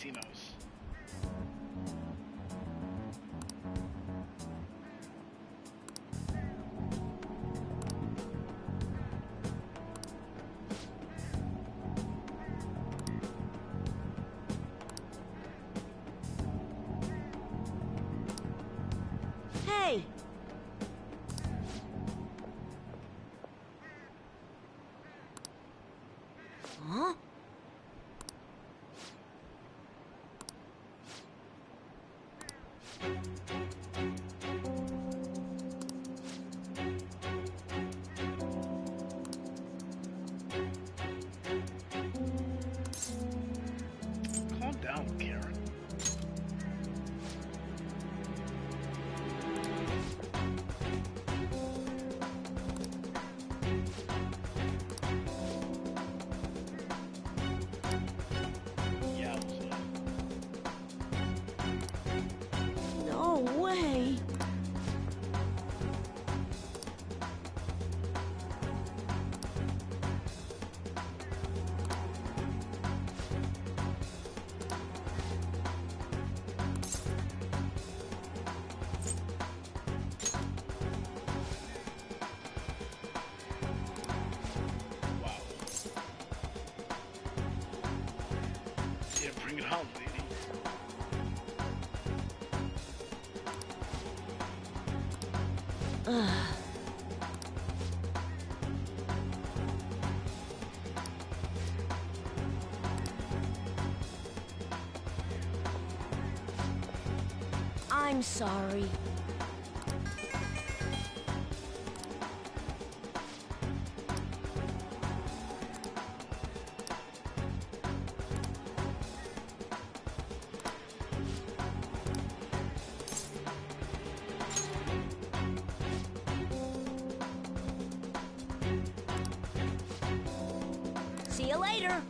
casinos. Hey! Huh? Calm down, Karen. Yowza. No way! Wow. Yeah, bring it on, lady. Ugh. I'm sorry. See you later.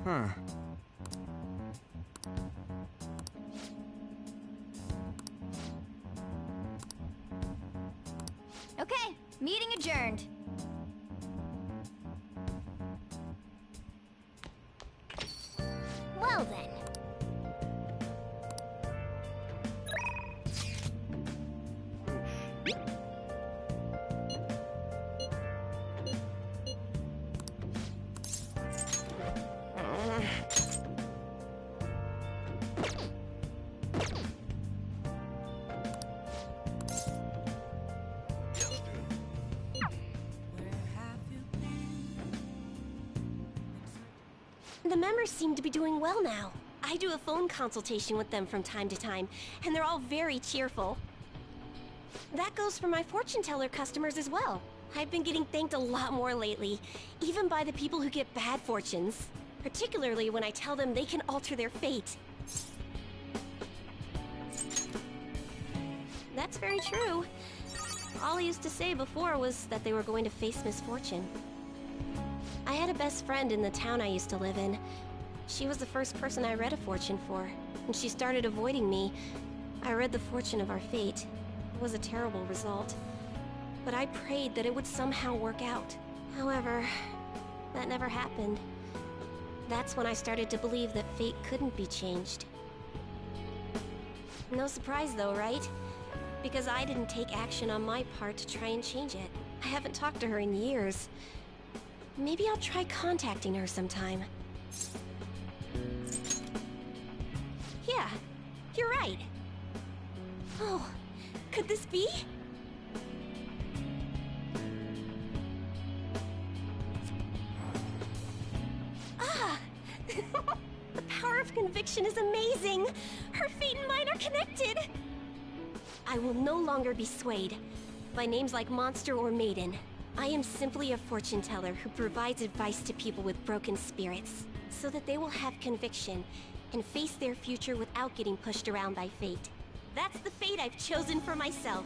Huh. Okay, meeting adjourned. Well then. Yes, dude. The members seem to be doing well now. I do a phone consultation with them from time to time, and they're all very cheerful. That goes for my fortune teller customers as well. I've been getting thanked a lot more lately, even by the people who get bad fortunes. Particularly when I tell them they can alter their fate. That's very true. All I used to say before was that they were going to face misfortune. I had a best friend in the town I used to live in. She was the first person I read a fortune for. When she started avoiding me, I read the fortune of our fate. It was a terrible result. But I prayed that it would somehow work out. However, that never happened. That's when I started to believe that fate couldn't be changed. No surprise though, right? Because I didn't take action on my part to try and change it. I haven't talked to her in years. Maybe I'll try contacting her sometime. Yeah, you're right. Oh, could this be? Ah! The power of conviction is amazing! Her fate and mine are connected! I will no longer be swayed by names like monster or maiden. I am simply a fortune teller who provides advice to people with broken spirits, so that they will have conviction and face their future without getting pushed around by fate. That's the fate I've chosen for myself.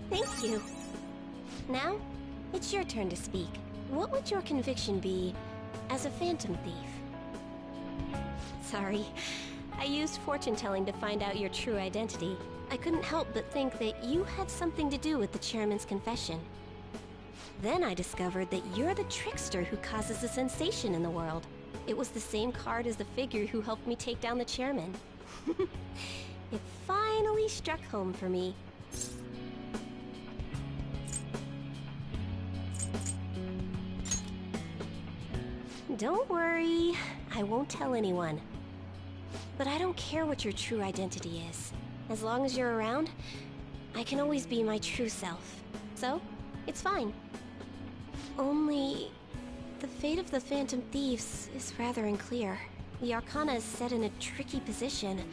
Thank you. Now, it's your turn to speak. What would your conviction be as a phantom thief? Sorry, I used fortune-telling to find out your true identity. I couldn't help but think that you had something to do with the chairman's confession. Then I discovered that you're the trickster who causes a sensation in the world. It was the same card as the figure who helped me take down the chairman. It finally struck home for me. Don't worry, I won't tell anyone. But I don't care what your true identity is. As long as you're around, I can always be my true self. So, it's fine. Only, the fate of the Phantom Thieves is rather unclear. The Arcana is set in a tricky position.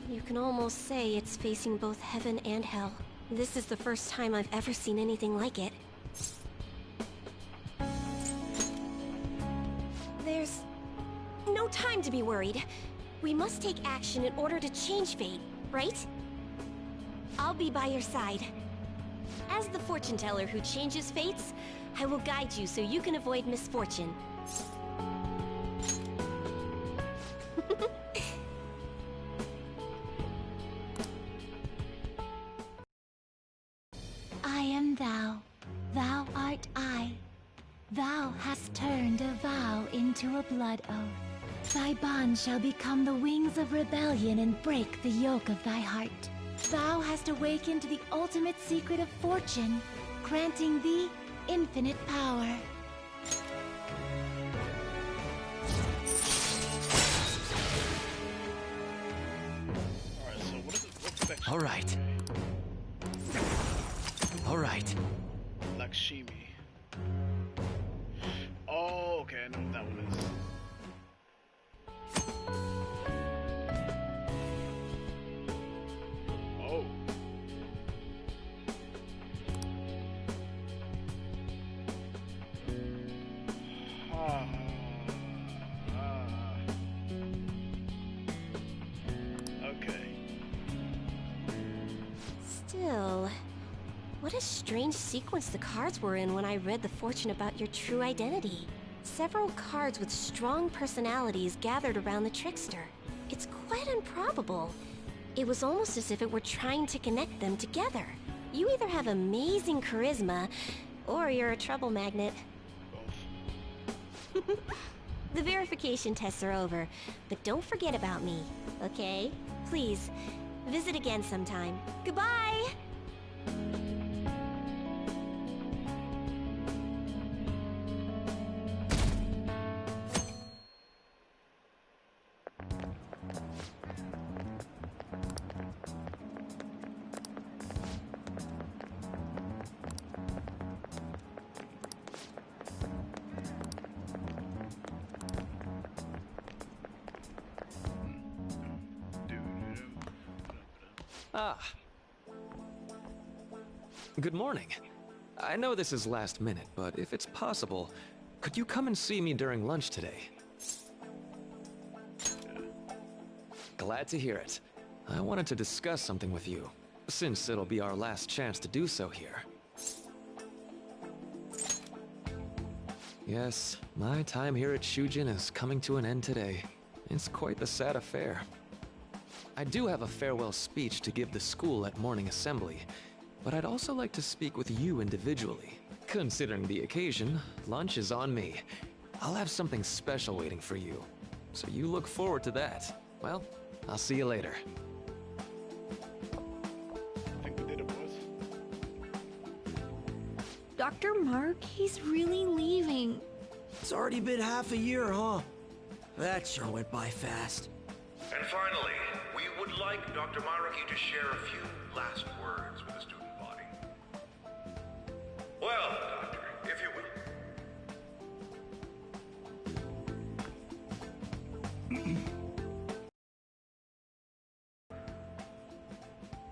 You can almost say it's facing both heaven and hell. This is the first time I've ever seen anything like it. There's no time to be worried. We must take action in order to change fate, right? I'll be by your side. As the fortune teller who changes fates, I will guide you so you can avoid misfortune. I am thou, thou art I. Thou hast turned a vow into a blood oath. Thy bond shall become the wings of rebellion and break the yoke of thy heart. Thou hast awakened the ultimate secret of fortune, granting thee infinite power. Alright, so what's section? Alright. Alright. Lakshmi. Oh, okay, I know what that one is. Oh. Okay. Still, what a strange sequence the cards were in when I read the fortune about your true identity. Several cards with strong personalities gathered around the trickster. It's quite improbable. It was almost as if it were trying to connect them together. You either have amazing charisma, or you're a trouble magnet. Both. The verification tests are over, but don't forget about me, okay? Please, visit again sometime. Goodbye! Ah. Good morning. I know this is last minute, but if it's possible, could you come and see me during lunch today? Glad to hear it. I wanted to discuss something with you, since it'll be our last chance to do so here. Yes, my time here at Shujin is coming to an end today. It's quite the sad affair. I do have a farewell speech to give the school at morning assembly, but I'd also like to speak with you individually. Considering the occasion, lunch is on me. I'll have something special waiting for you, so you look forward to that. Well, I'll see you later. I think we did it, boys. Dr. Mark, he's really leaving. It's already been half a year, huh? That sure went by fast. And finally, we would like Dr. Maruki to share a few last words with the student body. Well, Doctor, if you will.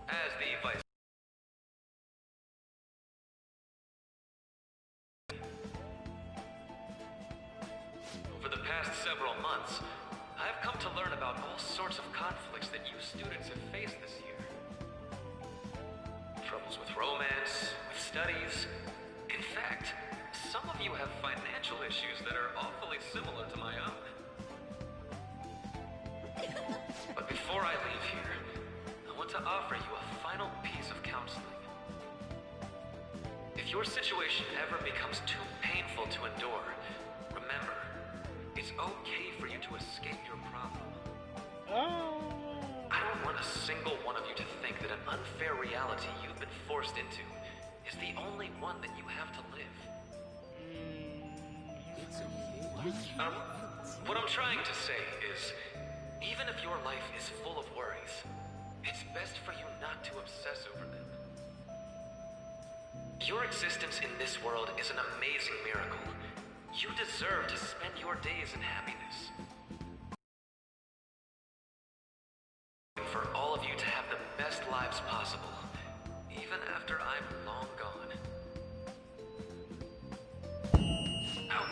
As the vice... Over the past several months, I've come to learn about all sorts of conflicts that you students have faced this year. Troubles with romance, with studies. In fact, some of you have financial issues that are awfully similar to my own. But before I leave here, I want to offer you a final piece of counseling. If your situation ever becomes too painful to endure, remember, it's okay for you to escape your problem. I don't want a single one of you to think that an unfair reality you've been forced into is the only one that you have to live. What I'm trying to say is, even if your life is full of worries, it's best for you not to obsess over them. Your existence in this world is an amazing miracle. You deserve to spend your days in happiness. For all of you to have the best lives possible, even after I'm long gone. Ow.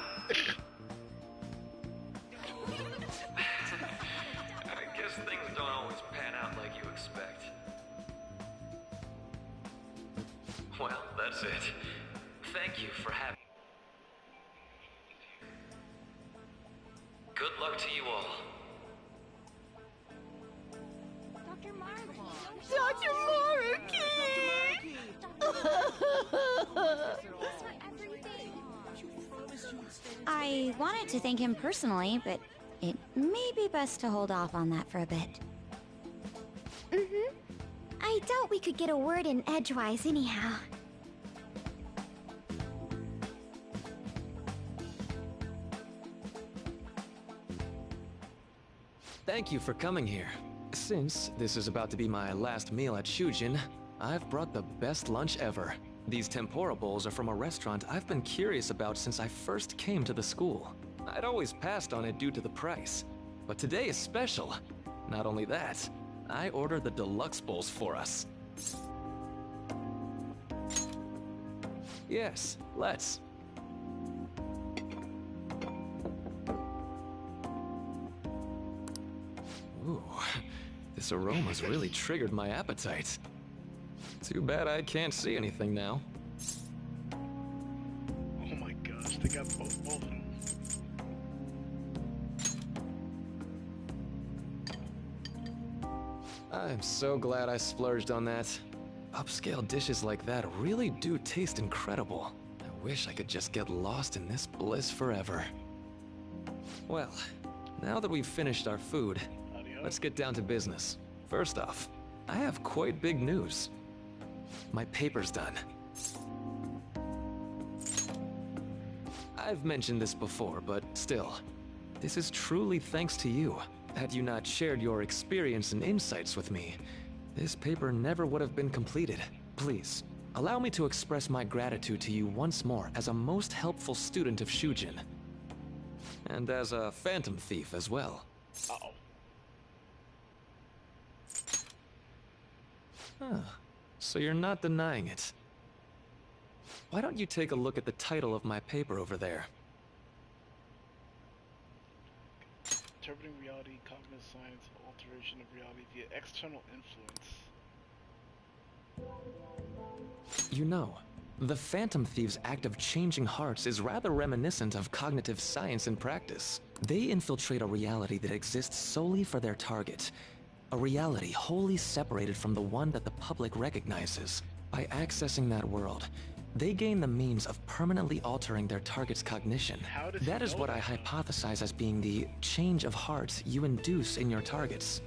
I guess things don't always pan out like you expect. Well, that's it. Thank you for having me. Good luck to you all. Dr. Marky. Dr. I wanted to thank him personally, but it may be best to hold off on that for a bit. I doubt we could get a word in edgewise anyhow. Thank you for coming here. Since this is about to be my last meal at Shujin, I've brought the best lunch ever. These tempura bowls are from a restaurant I've been curious about since I first came to the school. I'd always passed on it due to the price, but today is special. Not only that, I ordered the deluxe bowls for us. Yes, let's. Ooh, this aroma's really triggered my appetite. Too bad I can't see anything now. Oh my gosh, they got both of them. I'm so glad I splurged on that. Upscale dishes like that really do taste incredible. I wish I could just get lost in this bliss forever. Well, now that we've finished our food, let's get down to business. First off, I have quite big news. My paper's done. I've mentioned this before, but still, this is truly thanks to you. Had you not shared your experience and insights with me, this paper never would have been completed. Please, allow me to express my gratitude to you once more as a most helpful student of Shujin. And as a phantom thief as well. Uh-oh. Huh. So you're not denying it. Why don't you take a look at the title of my paper over there? Interpreting reality, cognitive science, alteration of reality via external influence. You know, the Phantom Thieves' act of changing hearts is rather reminiscent of cognitive science in practice. They infiltrate a reality that exists solely for their target. A reality wholly separated from the one that the public recognizes. By accessing that world, they gain the means of permanently altering their target's cognition. How does he That is know what that? I hypothesize as being the change of heart you induce in your targets.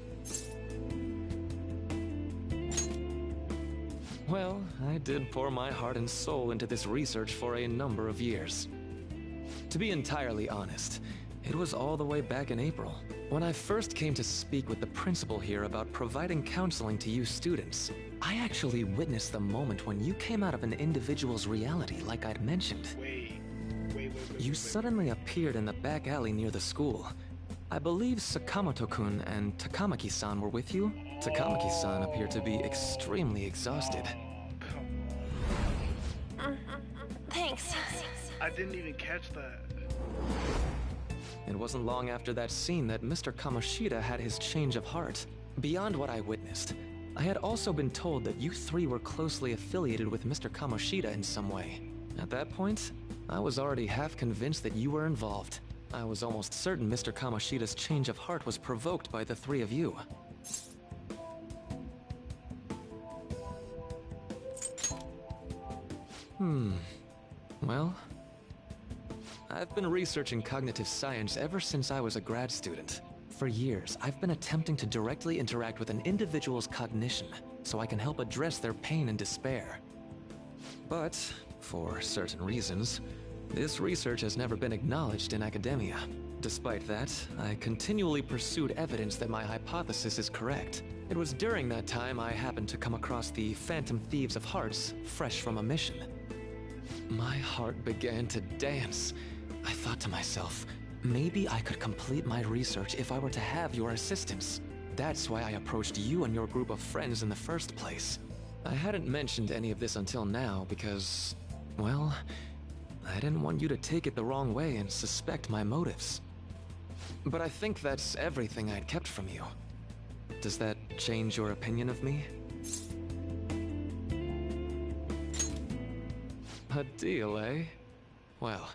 Well, I did pour my heart and soul into this research for a number of years. To be entirely honest, it was all the way back in April, when I first came to speak with the principal here about providing counseling to you students. I actually witnessed the moment when you came out of an individual's reality like I'd mentioned. You suddenly appeared in the back alley near the school. I believe Sakamoto-kun and Takamaki-san were with you. Takamaki-san appeared to be extremely exhausted. Thanks. I didn't even catch that. It wasn't long after that scene that Mr. Kamoshida had his change of heart. Beyond what I witnessed, I had also been told that you three were closely affiliated with Mr. Kamoshida in some way. At that point, I was already half convinced that you were involved. I was almost certain Mr. Kamoshida's change of heart was provoked by the three of you. Well, I've been researching cognitive science ever since I was a grad student. For years, I've been attempting to directly interact with an individual's cognition so I can help address their pain and despair. But, for certain reasons, this research has never been acknowledged in academia. Despite that, I continually pursued evidence that my hypothesis is correct. It was during that time I happened to come across the Phantom Thieves of Hearts, fresh from a mission. My heart began to dance. I thought to myself, maybe I could complete my research if I were to have your assistance. That's why I approached you and your group of friends in the first place. I hadn't mentioned any of this until now because, well, I didn't want you to take it the wrong way and suspect my motives. But I think that's everything I'd kept from you. Does that change your opinion of me? A deal, eh? Well,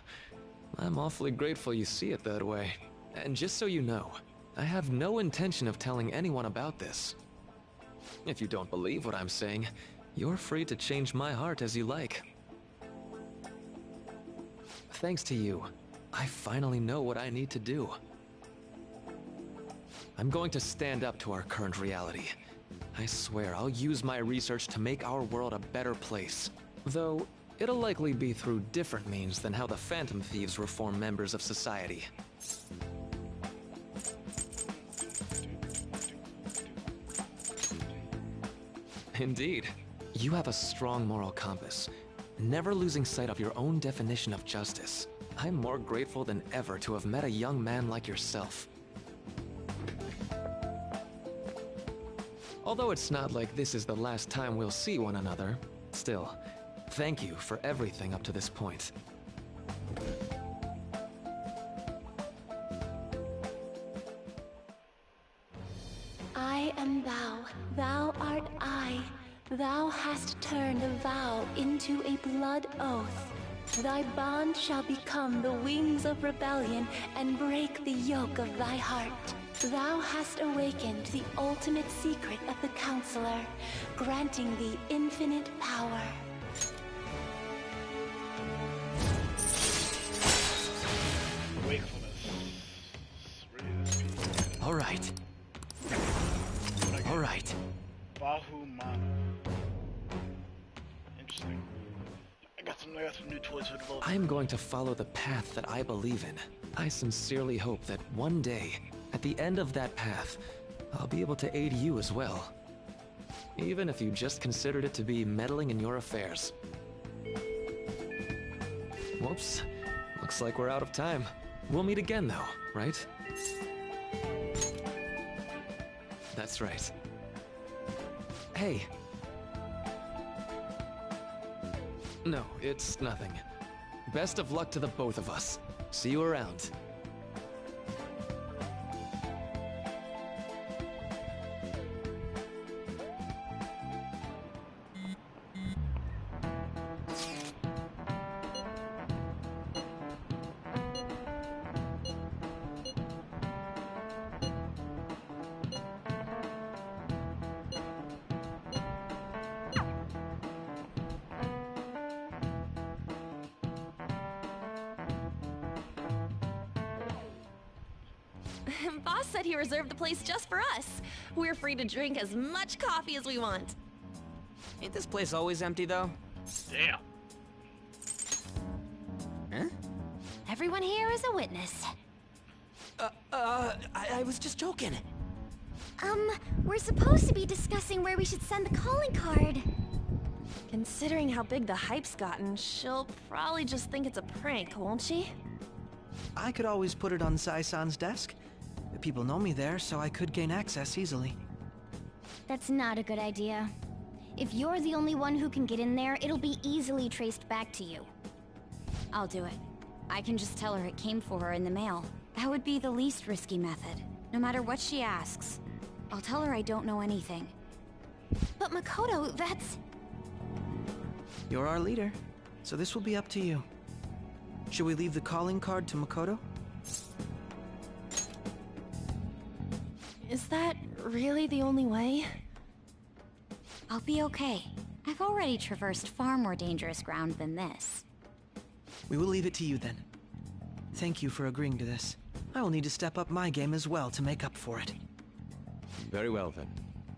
I'm awfully grateful you see it that way. And just so you know, I have no intention of telling anyone about this. If you don't believe what I'm saying, you're free to change my heart as you like. Thanks to you, I finally know what I need to do. I'm going to stand up to our current reality. I swear I'll use my research to make our world a better place. Though, it'll likely be through different means than how the Phantom Thieves reform members of society. Indeed. You have a strong moral compass, never losing sight of your own definition of justice. I'm more grateful than ever to have met a young man like yourself. Although it's not like this is the last time we'll see one another, still, thank you for everything up to this point. I am thou, thou art I. Thou hast turned a vow into a blood oath. Thy bond shall become the wings of rebellion and break the yoke of thy heart. Thou hast awakened the ultimate secret of the Counselor, granting thee infinite power. Wakefulness. Read SP. All right. All right. Bahumana. Interesting. I got some new toys for development. I'm going to follow the path that I believe in. I sincerely hope that one day, at the end of that path, I'll be able to aid you as well. Even if you just considered it to be meddling in your affairs. Whoops. Looks like we're out of time. We'll meet again though, right? That's right. Hey. No, it's nothing. Best of luck to the both of us. See you around. Boss said he reserved the place just for us. We're free to drink as much coffee as we want. Ain't this place always empty, though? Damn. Huh? Everyone here is a witness. I was just joking. We're supposed to be discussing where we should send the calling card. Considering how big the hype's gotten, she'll probably just think it's a prank, won't she? I could always put it on Sai-san's desk. People know me there, so I could gain access easily. That's not a good idea. If you're the only one who can get in there, it'll be easily traced back to you. I'll do it. I can just tell her it came for her in the mail. That would be the least risky method. No matter what she asks, I'll tell her I don't know anything. But Makoto, that's... You're our leader, so this will be up to you. Should we leave the calling card to Makoto? Is that really the only way? I'll be okay. I've already traversed far more dangerous ground than this. We will leave it to you then. Thank you for agreeing to this. I will need to step up my game as well to make up for it. Very well then.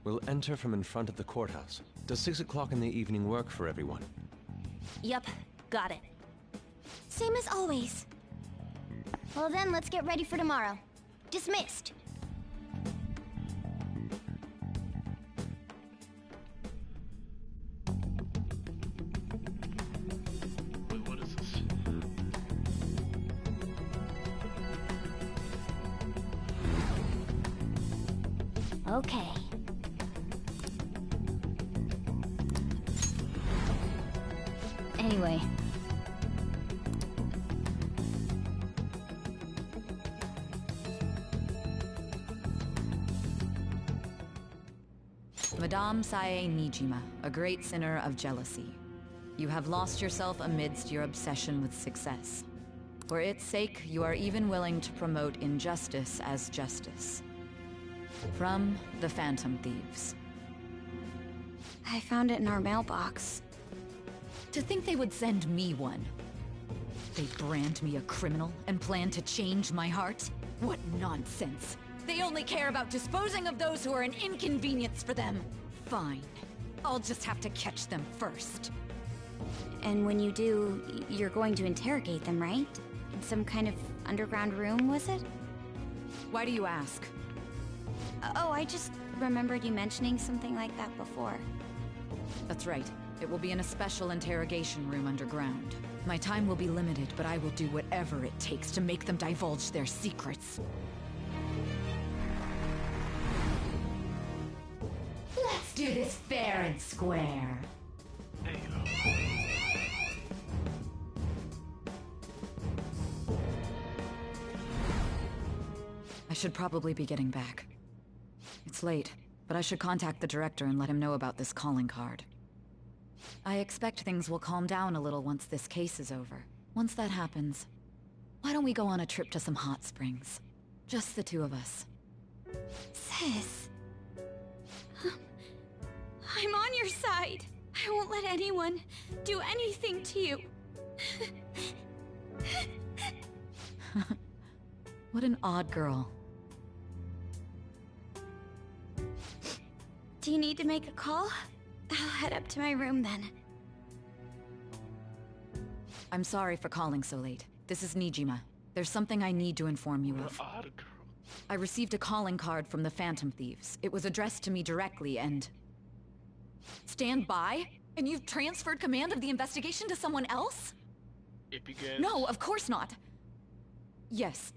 We'll enter from in front of the courthouse. Does 6 o'clock in the evening work for everyone? Yup, got it. Same as always. Well then, let's get ready for tomorrow. Dismissed. Wait, what is this? Okay. Anyway. Madame Sae Nijima, a great sinner of jealousy. You have lost yourself amidst your obsession with success. For its sake, you are even willing to promote injustice as justice. From the Phantom Thieves. I found it in our mailbox. To think they would send me one. They brand me a criminal and plan to change my heart? What nonsense! They only care about disposing of those who are an inconvenience for them. Fine. I'll just have to catch them first. And when you do, you're going to interrogate them, right? In some kind of underground room, was it? Why do you ask? Oh, I just remembered you mentioning something like that before. That's right. It will be in a special interrogation room underground. My time will be limited, but I will do whatever it takes to make them divulge their secrets. Let's do this fair and square. There you go. I should probably be getting back. It's late, but I should contact the director and let him know about this calling card. I expect things will calm down a little once this case is over. Once that happens, why don't we go on a trip to some hot springs? Just the two of us. Sis. I'm on your side. I won't let anyone do anything to you. What an odd girl. Do you need to make a call? I'll head up to my room then. I'm sorry for calling so late. This is Nijima. There's something I need to inform you What of. an odd girl. I received a calling card from the Phantom Thieves. It was addressed to me directly and... Stand by? And you've transferred command of the investigation to someone else? It begins. No, of course not. Yes.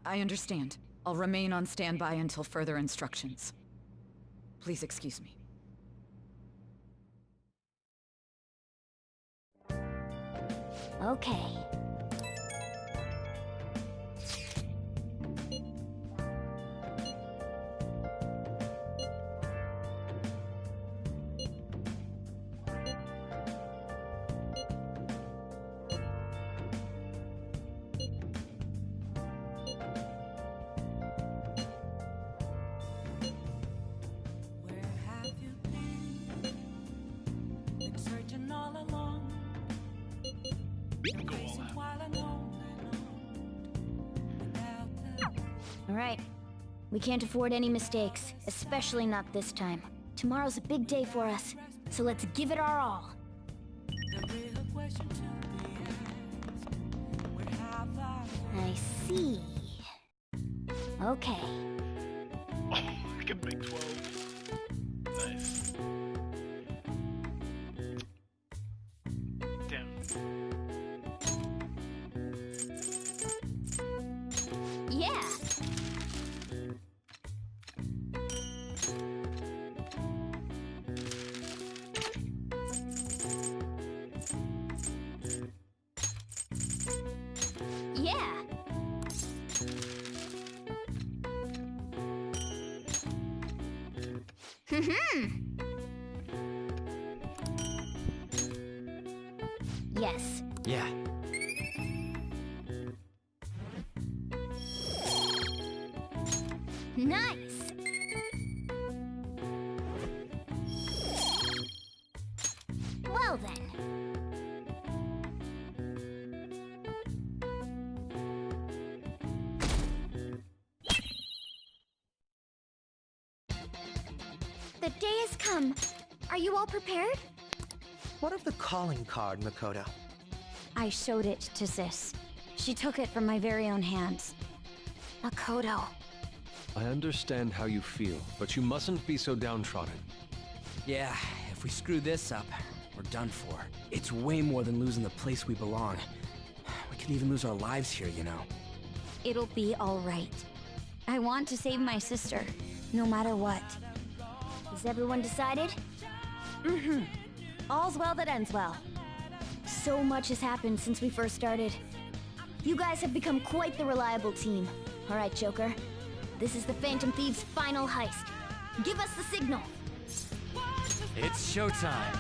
I understand. I'll remain on standby until further instructions. Please excuse me. Okay. Go all out. All right. We can't afford any mistakes, especially not this time. Tomorrow's a big day for us, so let's give it our all. I see. Okay. I can make 12. Nice. Damn. Yeah. Yeah. Yes. Yeah. Nice! Well then. The day has come. Are you all prepared? What of the calling card, Makoto? I showed it to Sis. She took it from my very own hands. Makoto. I understand how you feel, but you mustn't be so downtrodden. Yeah, if we screw this up, we're done for. It's way more than losing the place we belong. We could even lose our lives here, you know. It'll be all right. I want to save my sister, no matter what. Is everyone decided? Mm-hmm. All's well that ends well. So much has happened since we first started. You guys have become quite the reliable team. All right, Joker. This is the Phantom Thieves' final heist. Give us the signal. It's showtime.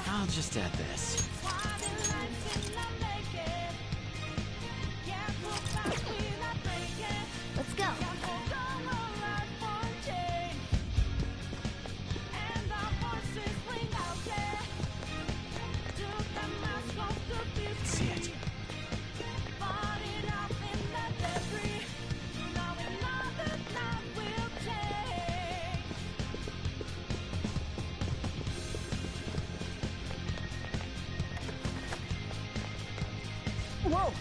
I'll just add this. Let's go. See it. Whoa!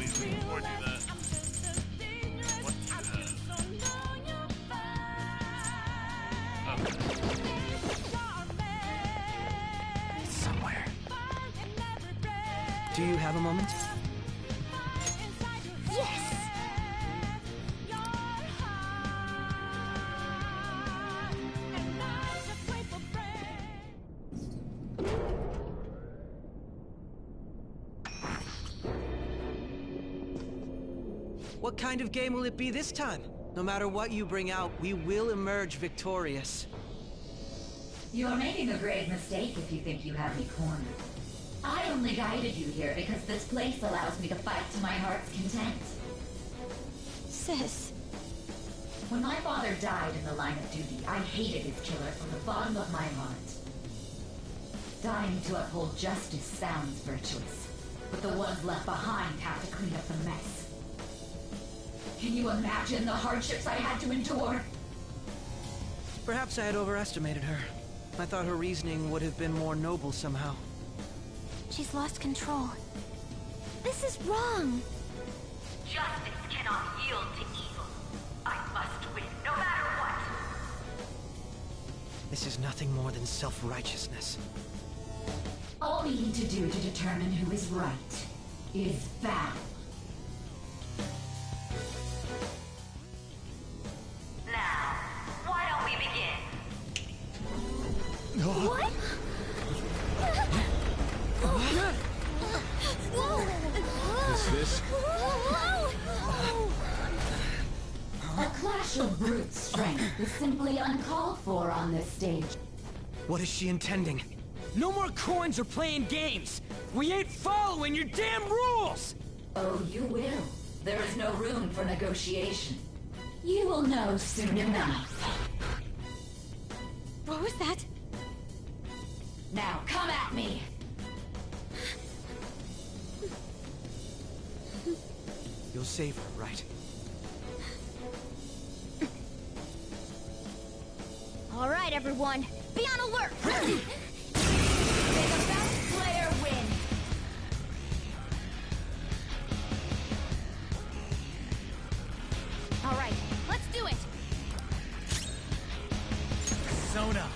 Before I do that, what do you have? Somewhere. Do you have a moment? Yes! What kind of game will it be this time? No matter what you bring out, we will emerge victorious. You're making a grave mistake if you think you have me cornered. I only guided you here because this place allows me to fight to my heart's content. Sis. When my father died in the line of duty, I hated his killer from the bottom of my heart. Dying to uphold justice sounds virtuous, but the ones left behind have to clean up the mess. Can you imagine the hardships I had to endure? Perhaps I had overestimated her. I thought her reasoning would have been more noble somehow. She's lost control. This is wrong. Justice cannot yield to evil. I must win, no matter what. This is nothing more than self-righteousness. All we need to do to determine who is right is battle. Now, why don't we begin? What? Is this? A clash of brute strength is simply uncalled for on this stage. What is she intending? No more coins or playing games! We ain't following your damn rules! Oh, you will. There is no room for negotiation. You will know soon enough. What was that? Now come at me! You'll save her, right? All right, everyone, be on alert. May the best player win! All right, let's do it. Sona!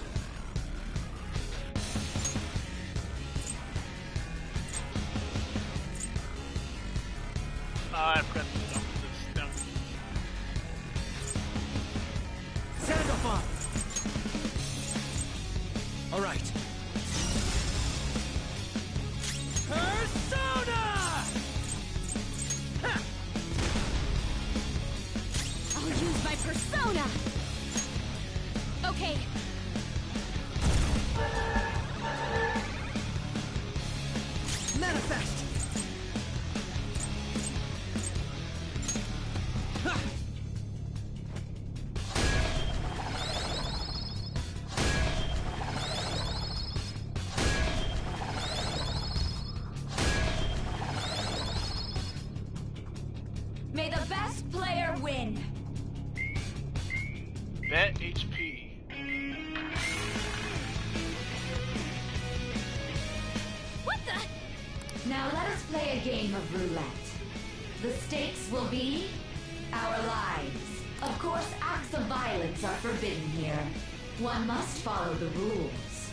I forgot to jump this down. Sandalphon! All right. Persona! Ha! I'll use my persona. Okay. Manifest! Ha! May the best player win! Bet HP. What the? Now let us play a game of roulette. The stakes will be our lives. Of course, acts of violence are forbidden here. One must follow the rules.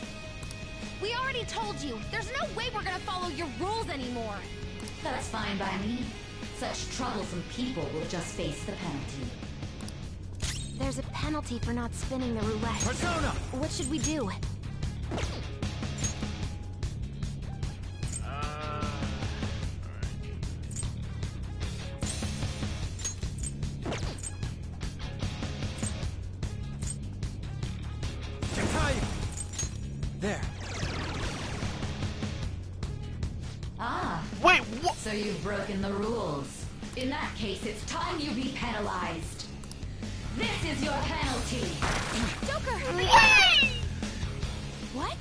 We already told you. There's no way we're gonna follow your rules anymore. That's fine by me. Such troublesome people will just face the penalty. There's a penalty for not spinning the roulette. Persona! What should we do? There. Ah, Wait, what? so you've broken the rules. In that case, it's time you be penalized. This is your penalty. Joker! What?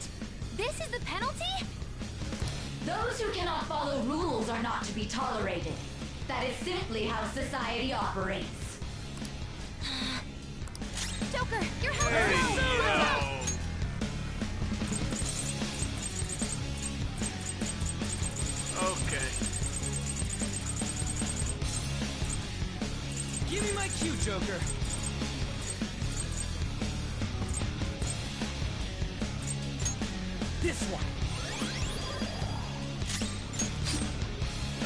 This is the penalty? Those who cannot follow rules are not to be tolerated. That is simply how society operates. Joker, you're helping Hey, us! Let's go! yo. Okay. Give me my cue, Joker. This one.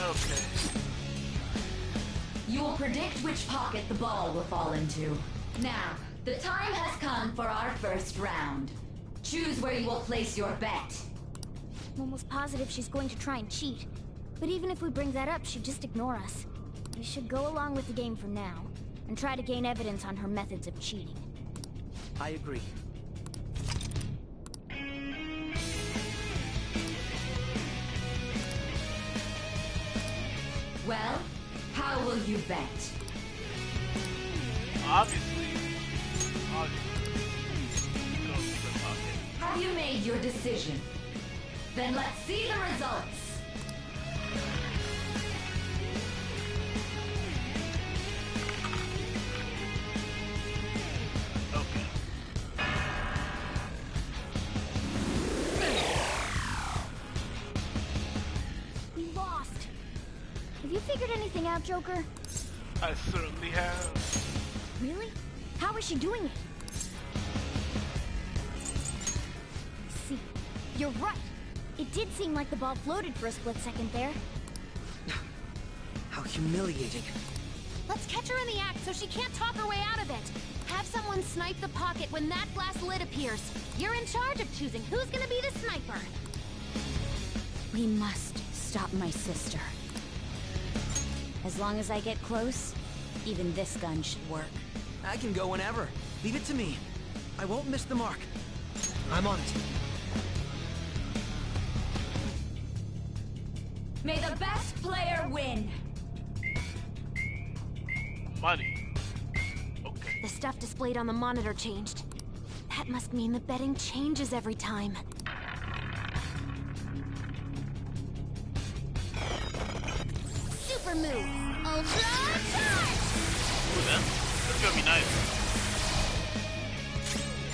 Okay. You will predict which pocket the ball will fall into. Now, the time has come for our first round. Choose where you will place your bet. I'm almost positive she's going to try and cheat. But even if we bring that up, she'd just ignore us. We should go along with the game for now, and try to gain evidence on her methods of cheating. I agree. Well, how will you bet? Obviously. Go secret pocket. Have you made your decision? Then let's see the results. Okay. We lost. Have you figured anything out, Joker? I certainly have. Really? How is she doing it? See, you're right. It did seem like the ball floated for a split second there. How humiliating. Let's catch her in the act so she can't talk her way out of it. Have someone snipe the pocket when that glass lid appears. You're in charge of choosing who's gonna be the sniper. We must stop my sister. As long as I get close, even this gun should work. I can go whenever. Leave it to me. I won't miss the mark. I'm on it. May the best player win. Money. Okay. The stuff displayed on the monitor changed. That must mean the betting changes every time. Super move. Ultra charge! Ooh, that's gonna be nice.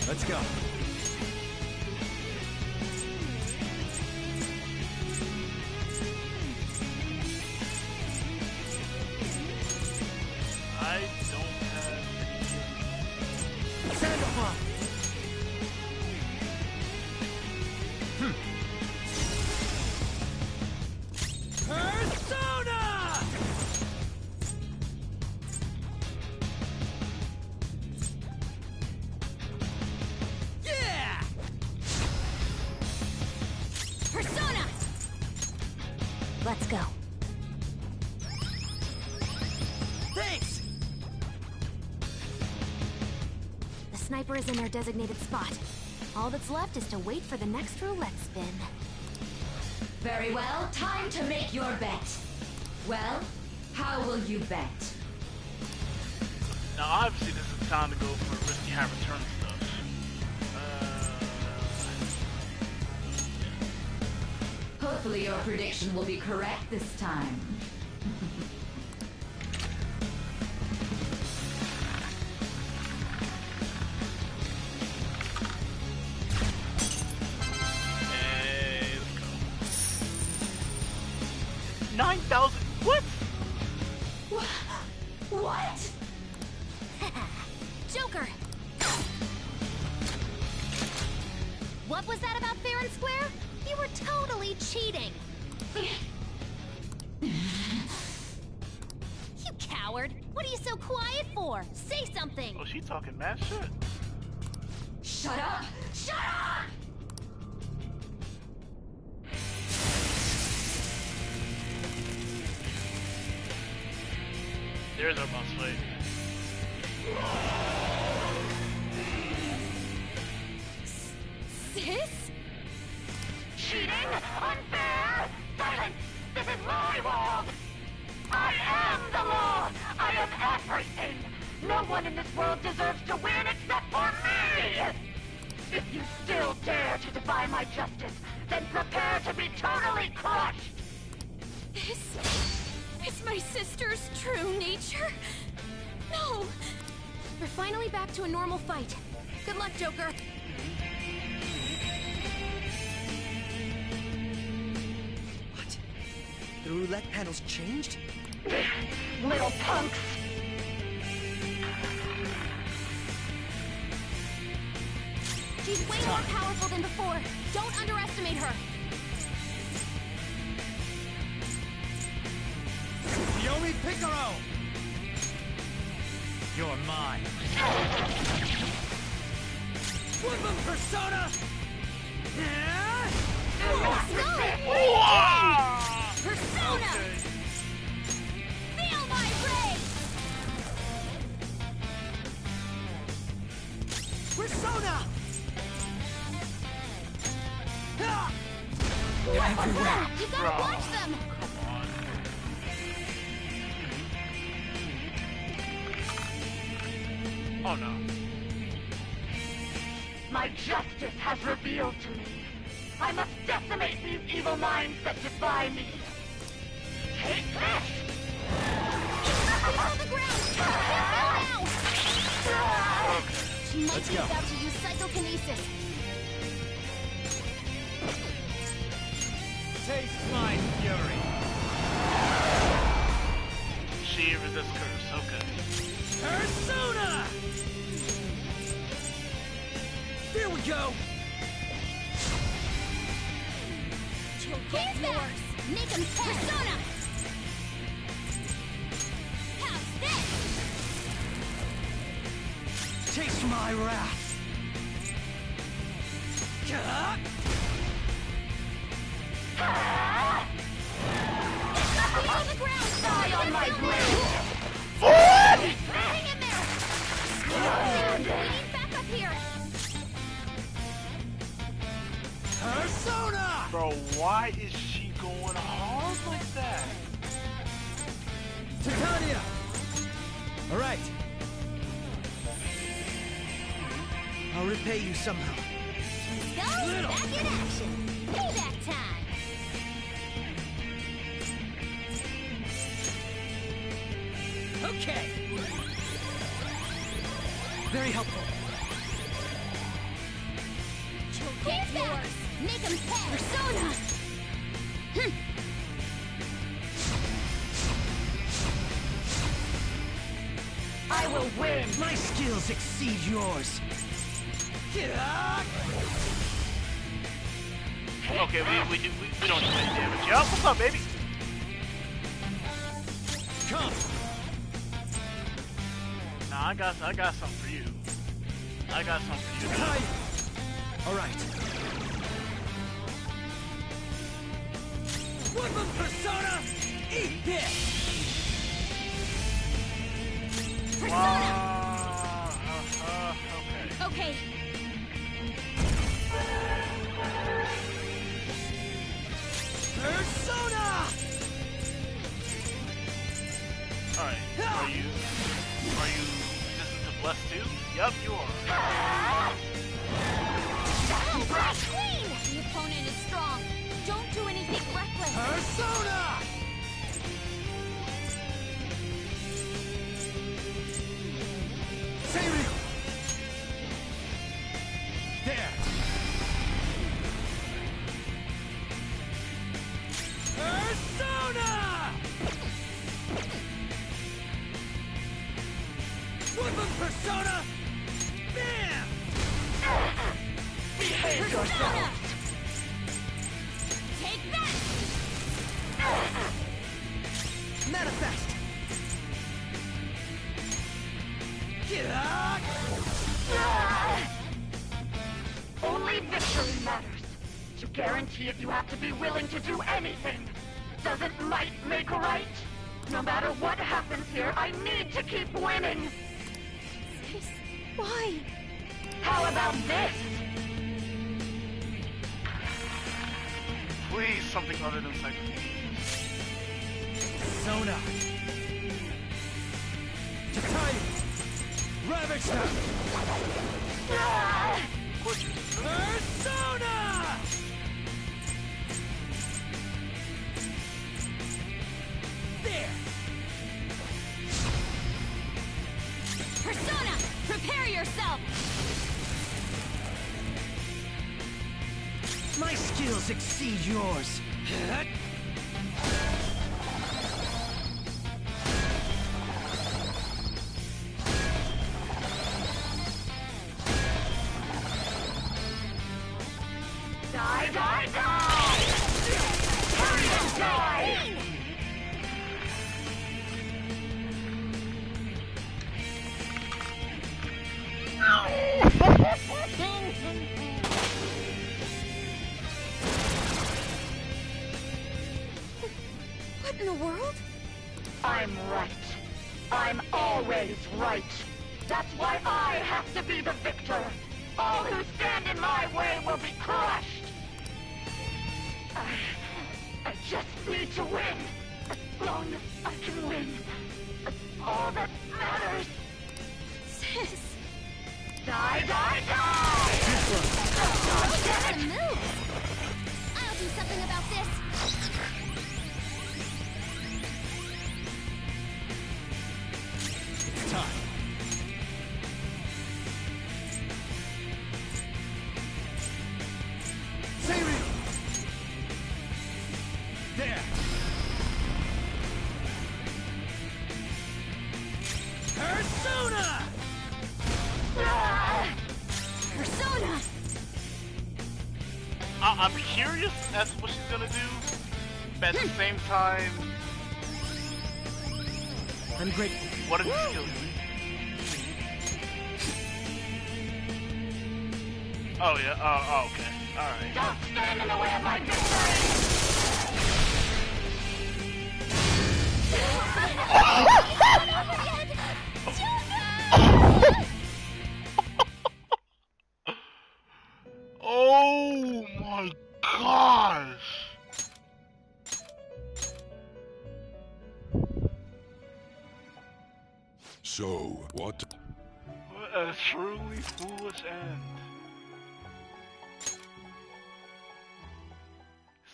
Let's go. I don't have any. Sandalphon! Persona! Yeah! Persona! Let's go. Thanks! The sniper is in their designated spot. All that's left is to wait for the next roulette spin. Very well, time to make your bet. Well, how will you bet? Now, obviously, this is time to go for risky high return stuff. Hopefully your prediction will be correct this time. Hey, let's go. 9,000. What? What? Joker! What was that about fair and square? You were totally cheating! You coward! What are you so quiet for? Say something! Oh, she talking mad shit. Shut up! Shut up! There's our boss fight. Sis? Cheating? Unfair? Silence! This is my world! I am the law! I am everything! No one in this world deserves to win except for me! If you still dare to defy my justice, then prepare to be totally crushed! Is my sister's true nature? No! We're finally back to a normal fight. Good luck, Joker. What? The roulette panel's changed? Little punks! She's way more powerful than before. Don't underestimate her. Yomi Picaro! You're mine. Woodland Persona! Let's go! Wow! Persona! Okay. Feel my rage! Persona! Everywhere. You gotta Bro. watch them! Come on. Oh no. My justice has revealed to me. I must decimate these evil minds that defy me. Take this! He's on the ground! Careful now! Okay. She might Let's be go. about to use psychokinesis. Taste my fury. She resists curse. Okay. Persona! Here we go! He's yours! Make him Persona! How's this? Taste my wrath! He's on the ground! Die on my blade! Hang in there! We need backup here! Persona! Bro, why is she going hard like that? Titania! Alright. I'll repay you somehow. Go back in action. Payback time. Okay. Very helpful. Get yours. Make him pay. Persona. I will win. My skills exceed yours. Okay, we don't do any damage. Yup, what's up, baby? Come. Nah, I got something for you. I got something for you. All right. Weapon Persona, eat this. Okay. Okay. Persona. All right. Are you resistant to Bless too? Yup, you are. Queen! The opponent is strong. Don't do anything reckless. Persona. Seiryu. There. Persona. Weapon Persona. Bam. Behave yourself. Take that! Manifest. Only victory matters. To guarantee it, you have to be willing to do anything. Doesn't might make right? No matter what happens here, I need to keep winning. Why? How about this? Please, something other than sacrifice. Persona. Titania. Ravage them. Persona. There. Persona, prepare yourself! My skills exceed yours. Die, die, die! Hurry and die! What in the world? I'm right. I'm always right. That's why I have to be the victor. All who stand in my way will be crushed. I just need to win. As long as I can win. That's all that matters. Sis. Die, die, die! Oh, that's a move! I'll do something about this. It's time. Seiryu. There. Persona. Persona! I'm curious as to what she's gonna do, but at the same time, I'm grateful. what are these skills? Oh yeah. Oh okay. All right. Don't stand in the way of my victory! Oh my gosh! So, what? What a truly foolish end.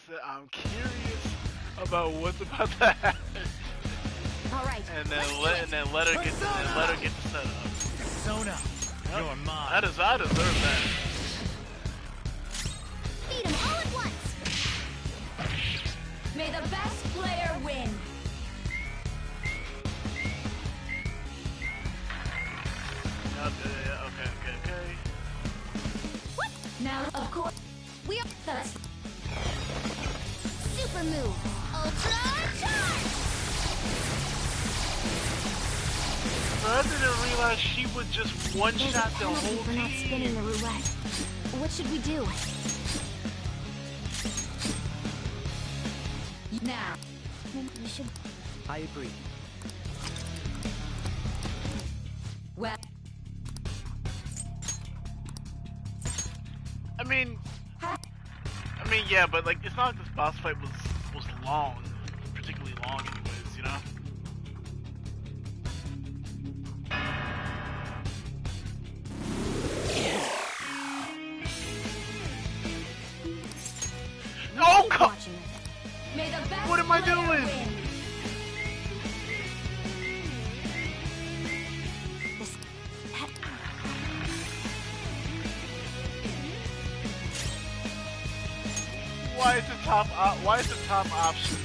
So I'm curious about what's about to happen. All right. And then let her get the setup. Persona, Yep. you're mine. I deserve that. Beat 'em all at once. May the best player win. Okay. What? Now, of course, We are that's super move. Ultra charge. So I didn't realize she would just one-shot the Penalty whole for not team. spinning the roulette. What should we do? now. You should. I agree. Well, I mean, yeah, but like, it's not like this boss fight was long, particularly long, anyways, you know. Oh, come! may the best What am I player doing? win. Why is the top option?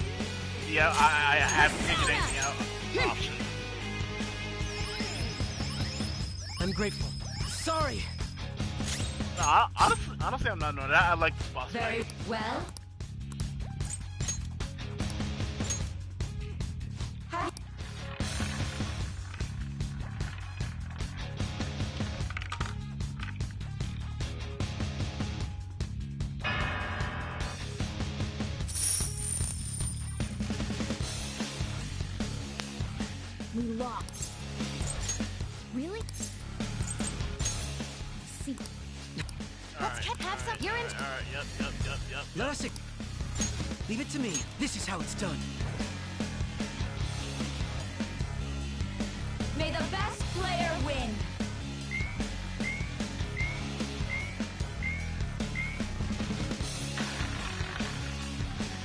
Yeah, I haven't figured anything out. Option. I'm grateful. Sorry. Nah, honestly, I'm not knowing that. I like this boss Very fight. well. We lost. Really? See. Alright, Have some. You're in. alright, yep. Let us. Leave it to me. This is how it's done. May the best player win.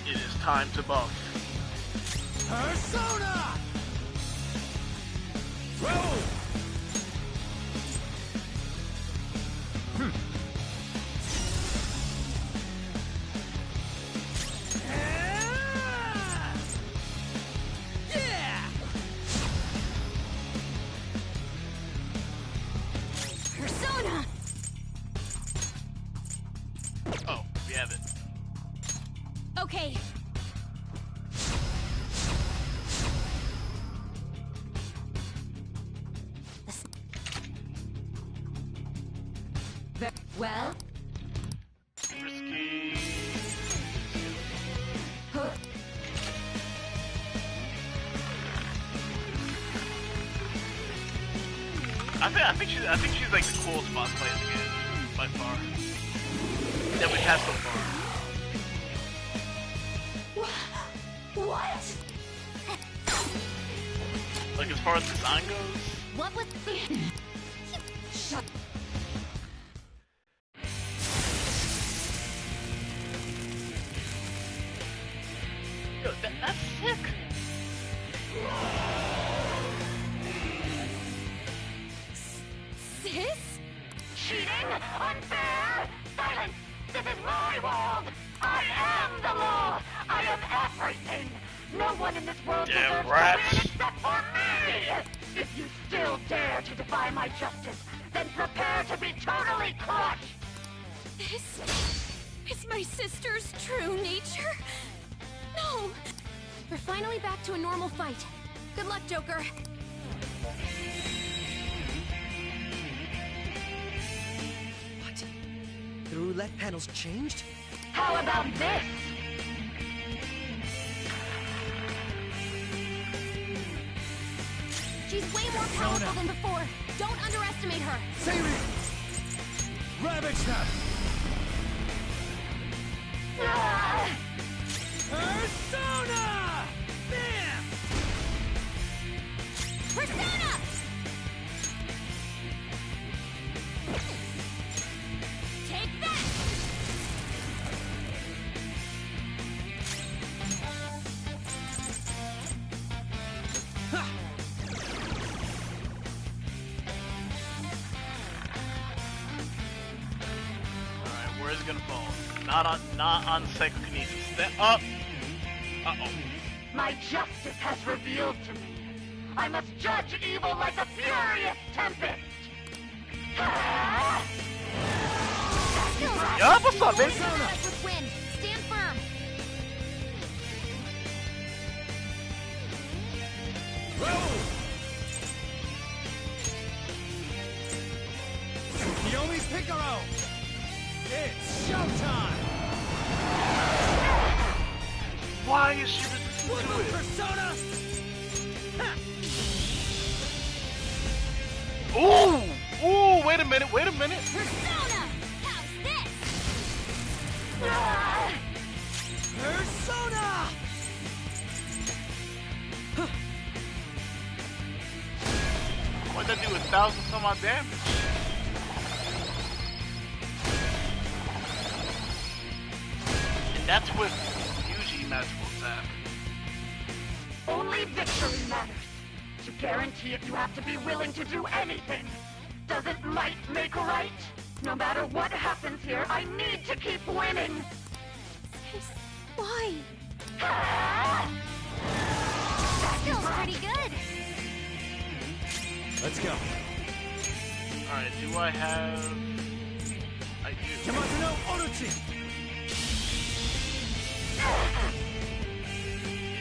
It is time to buff. Persona! Roll! Yeah! Persona. Oh, we have it. Okay. Well, Risky. hook. I think she's like the coolest boss fight in the game by far. That we've had so far. What? Like as far as design goes. What was the? Shut. Yo, that's sick. Sis? Cheating? Unfair? Silence! This is my world! I am the law! I am everything! No one in this world Damn deserves rats. to win except for me! If you still dare to defy my justice, then prepare to be totally crushed! This is my sister's true nature? No! We're finally back to a normal fight. Good luck, Joker. What? The roulette panel's changed? How about this? She's way more powerful than before. Don't underestimate her. Save Rabbit Snap! Ah! Persona! Bam! Persona! Not on psychokinesis. Step up. Uh-oh. My justice has revealed to me. I must judge evil like a furious tempest. Yeah, what's up, baby? With wind. Stand firm. Yomi Picaro! It's showtime! Why is she resistant to it? Persona! Ooh! Ooh, wait a minute, wait a minute. Persona! How's this? Persona! What'd that do, 1,000 some odd damage? And that's with usually magical attack. Only victory matters. To guarantee it, you have to be willing to do anything. Doesn't might make right? No matter what happens here, I need to keep winning. Why? Feels pretty good. Let's go. Alright, do I have... I do. Yamato no Orochi!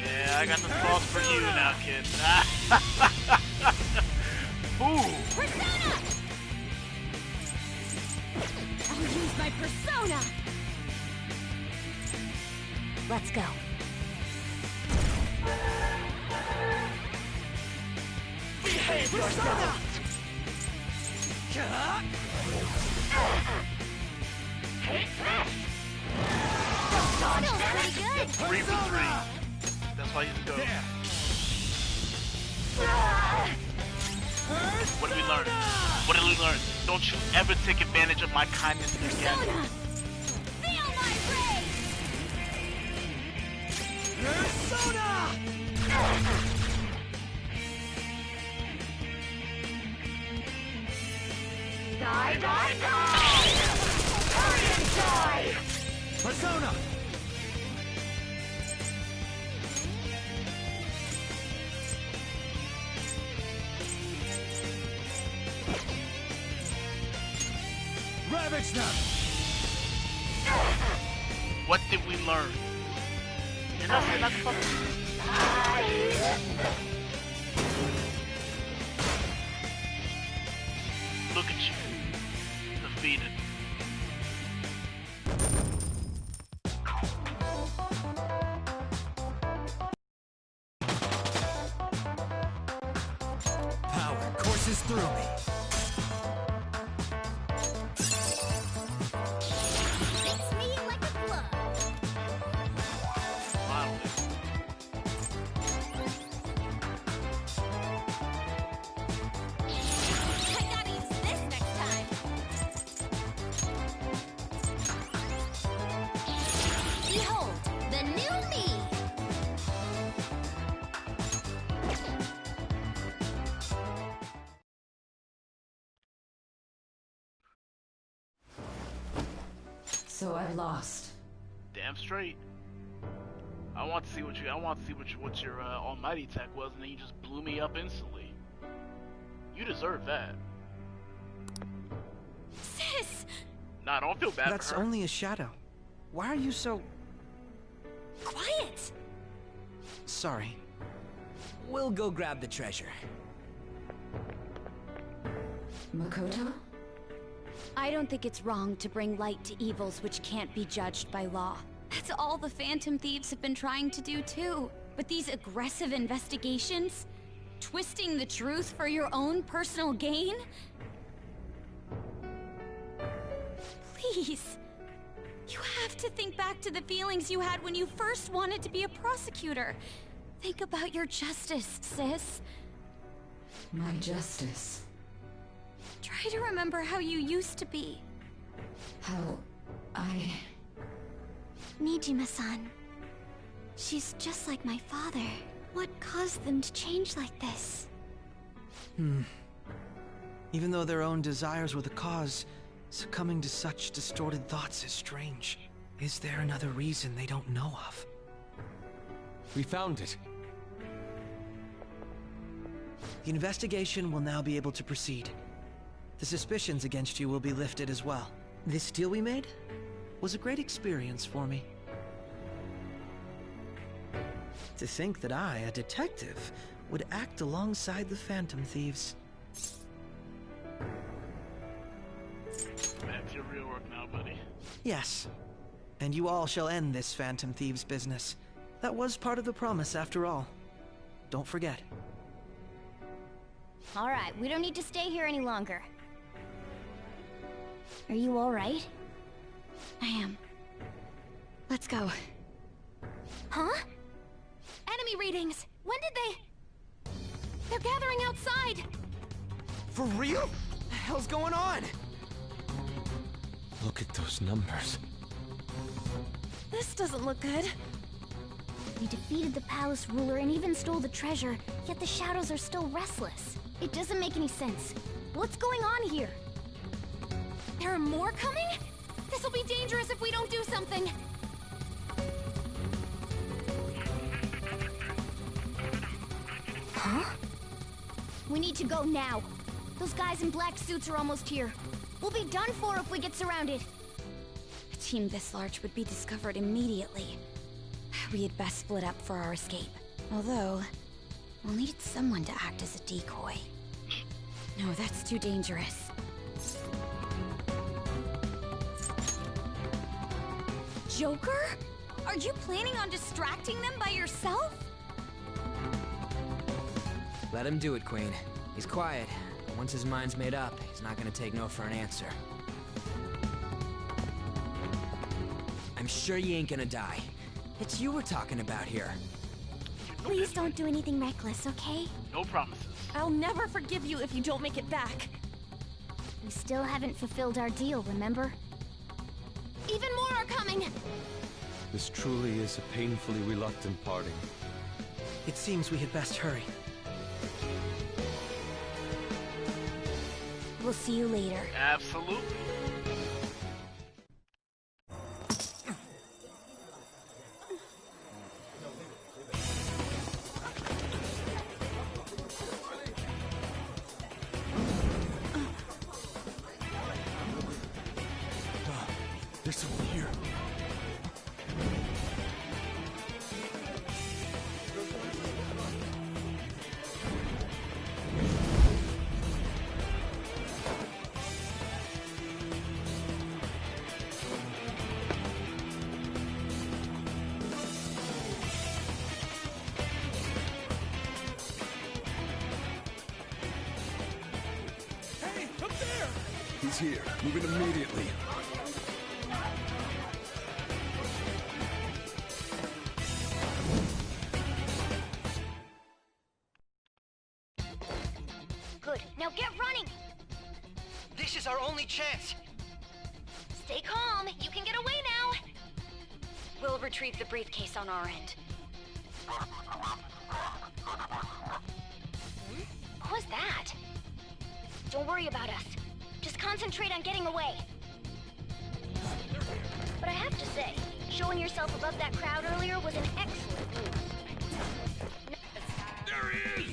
Yeah, I got the sauce for you now, kid. Ooh! Persona! I'll use my persona! Let's go. Behave yourself! Take this! Don't dodge Feels damage! pretty good. 3 for 3. That's why he's good. What did we learn? What did we learn? Don't you ever take advantage of my kindness again. Persona! Feel my rage! Persona! Die, die, die! Hurry and die! Persona! Ravage them! What did we learn? You're not fucking... Look at you. Defeated. Power courses through me. Fits me like a glove. I gotta use this next time. Behold, the new me. So I've lost. Damn straight. I want to see what your almighty attack was, and then you just blew me up instantly. You deserve that. Sis! Nah, don't feel bad That's for her. only a shadow. Why are you so... Quiet! Sorry. We'll go grab the treasure. Makoto? I don't think it's wrong to bring light to evils which can't be judged by law. That's all the Phantom Thieves have been trying to do too. But these aggressive investigations? Twisting the truth for your own personal gain? Please. You have to think back to the feelings you had when you first wanted to be a prosecutor. Think about your justice, sis. My justice. Try to remember how you used to be. How I... Nijima-san. She's just like my father. What caused them to change like this? Even though their own desires were the cause, succumbing to such distorted thoughts is strange. Is there another reason they don't know of? We found it. The investigation will now be able to proceed. The suspicions against you will be lifted as well. This deal we made was a great experience for me. To think that I, a detective, would act alongside the Phantom Thieves. Back to your real work now, buddy. Yes. And you all shall end this Phantom Thieves business. That was part of the promise, after all. Don't forget. All right, we don't need to stay here any longer. Are you all right? I am. Let's go. Huh? Enemy readings! When did they... They're gathering outside! For real? What the hell's going on? Look at those numbers. This doesn't look good. We defeated the palace ruler and even stole the treasure, yet the shadows are still restless. It doesn't make any sense. What's going on here? There are more coming? This'll be dangerous if we don't do something. Huh? We need to go now. Those guys in black suits are almost here. We'll be done for if we get surrounded. A team this large would be discovered immediately. We had best split up for our escape. Although, we'll need someone to act as a decoy. No, that's too dangerous. Joker? Are you planning on distracting them by yourself? Let him do it, Queen. He's quiet. Once his mind's made up, he's not gonna take no for an answer. I'm sure you ain't gonna die. It's you we're talking about here. Please don't do anything reckless, okay? No promises. I'll never forgive you if you don't make it back. We still haven't fulfilled our deal, remember? Even more are coming! This truly is a painfully reluctant parting. It seems we had best hurry. We'll see you later. Absolutely. There's someone here. Hey, up there! He's here. Moving immediately. Good. Now get running! This is our only chance! Stay calm. You can get away now. We'll retrieve the briefcase on our end. What was that? Don't worry about us. Just concentrate on getting away. But I have to say, showing yourself above that crowd earlier was an excellent move. There he is!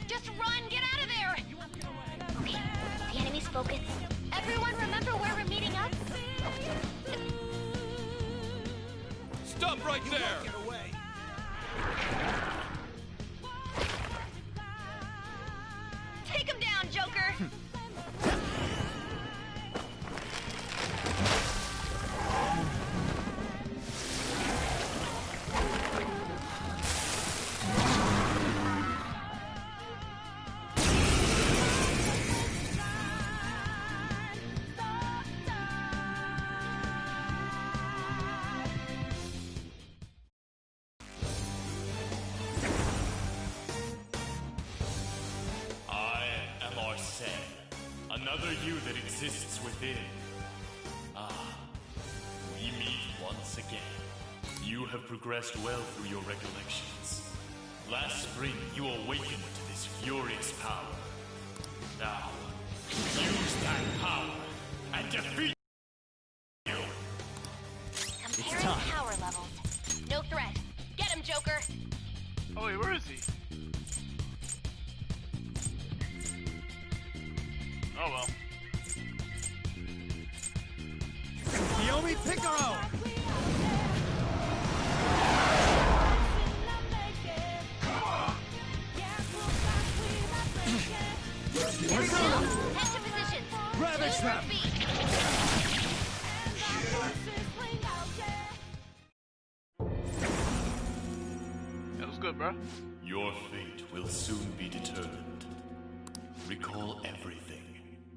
Just run! Get out of there! Okay, the enemy's focused. Everyone remember where we're meeting up? Stop right there! Get away! Take him down, Joker! Another you that exists within. Ah, we meet once again. You have progressed well through your recollections. Last spring, you awakened to this furious power. Now, use that power defeat you. Comparing power levels. No threat. Get him, Joker. Oh wait, where is he? Oh well. Kiyomi Picaro! Head to position. Ravage them! That was good, bro. Your fate will soon be determined. Recall everything.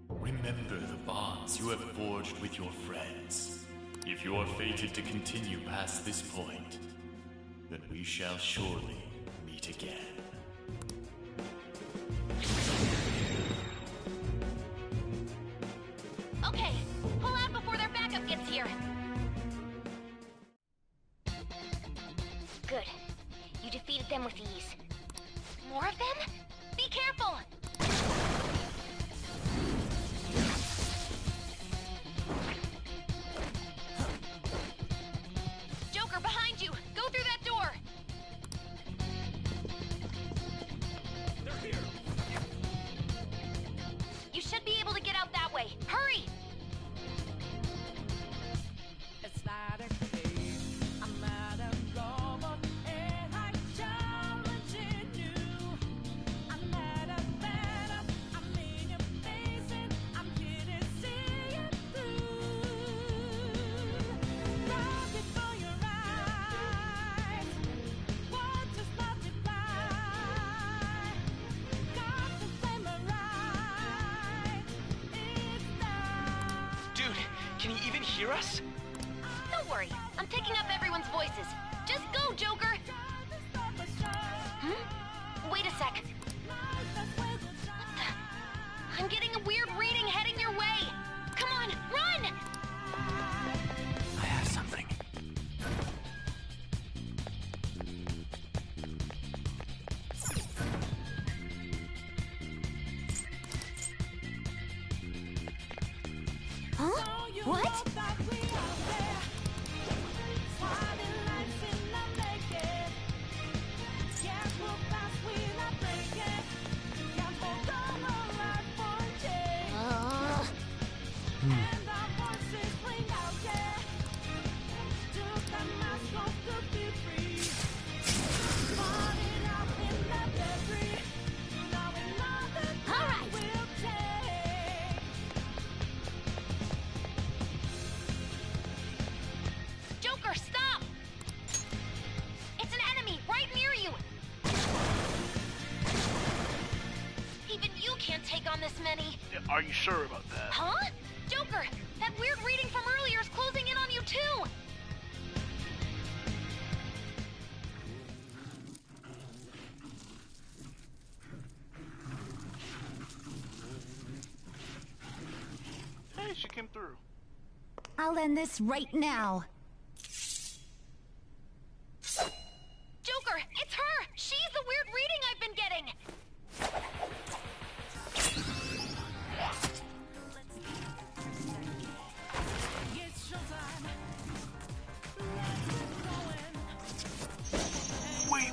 Remember the bonds you have forged with your friends. If you're fated to continue past this point, then we shall surely meet again. Okay, pull out before their backup gets here. Good. You defeated them with ease. More of them? Be careful! Joker, behind you! Go through that door! They're here! You should be able to get out that way. Hurry! Dude, can he even hear us? Don't worry, I'm picking up everyone's voices. Just go, Joker! Hmm? Wait a sec. What the? I'm getting a weird reading heading your way! Come on, run! I have something. Huh? What? Joker, stop! It's an enemy right near you! Even you can't take on this many. Yeah, are you sure about that? Huh? Joker, that weird reading from earlier is closing in on you too! Hey, she came through. I'll end this right now. Joker, it's her! She's the weird reading I've been getting! Wait.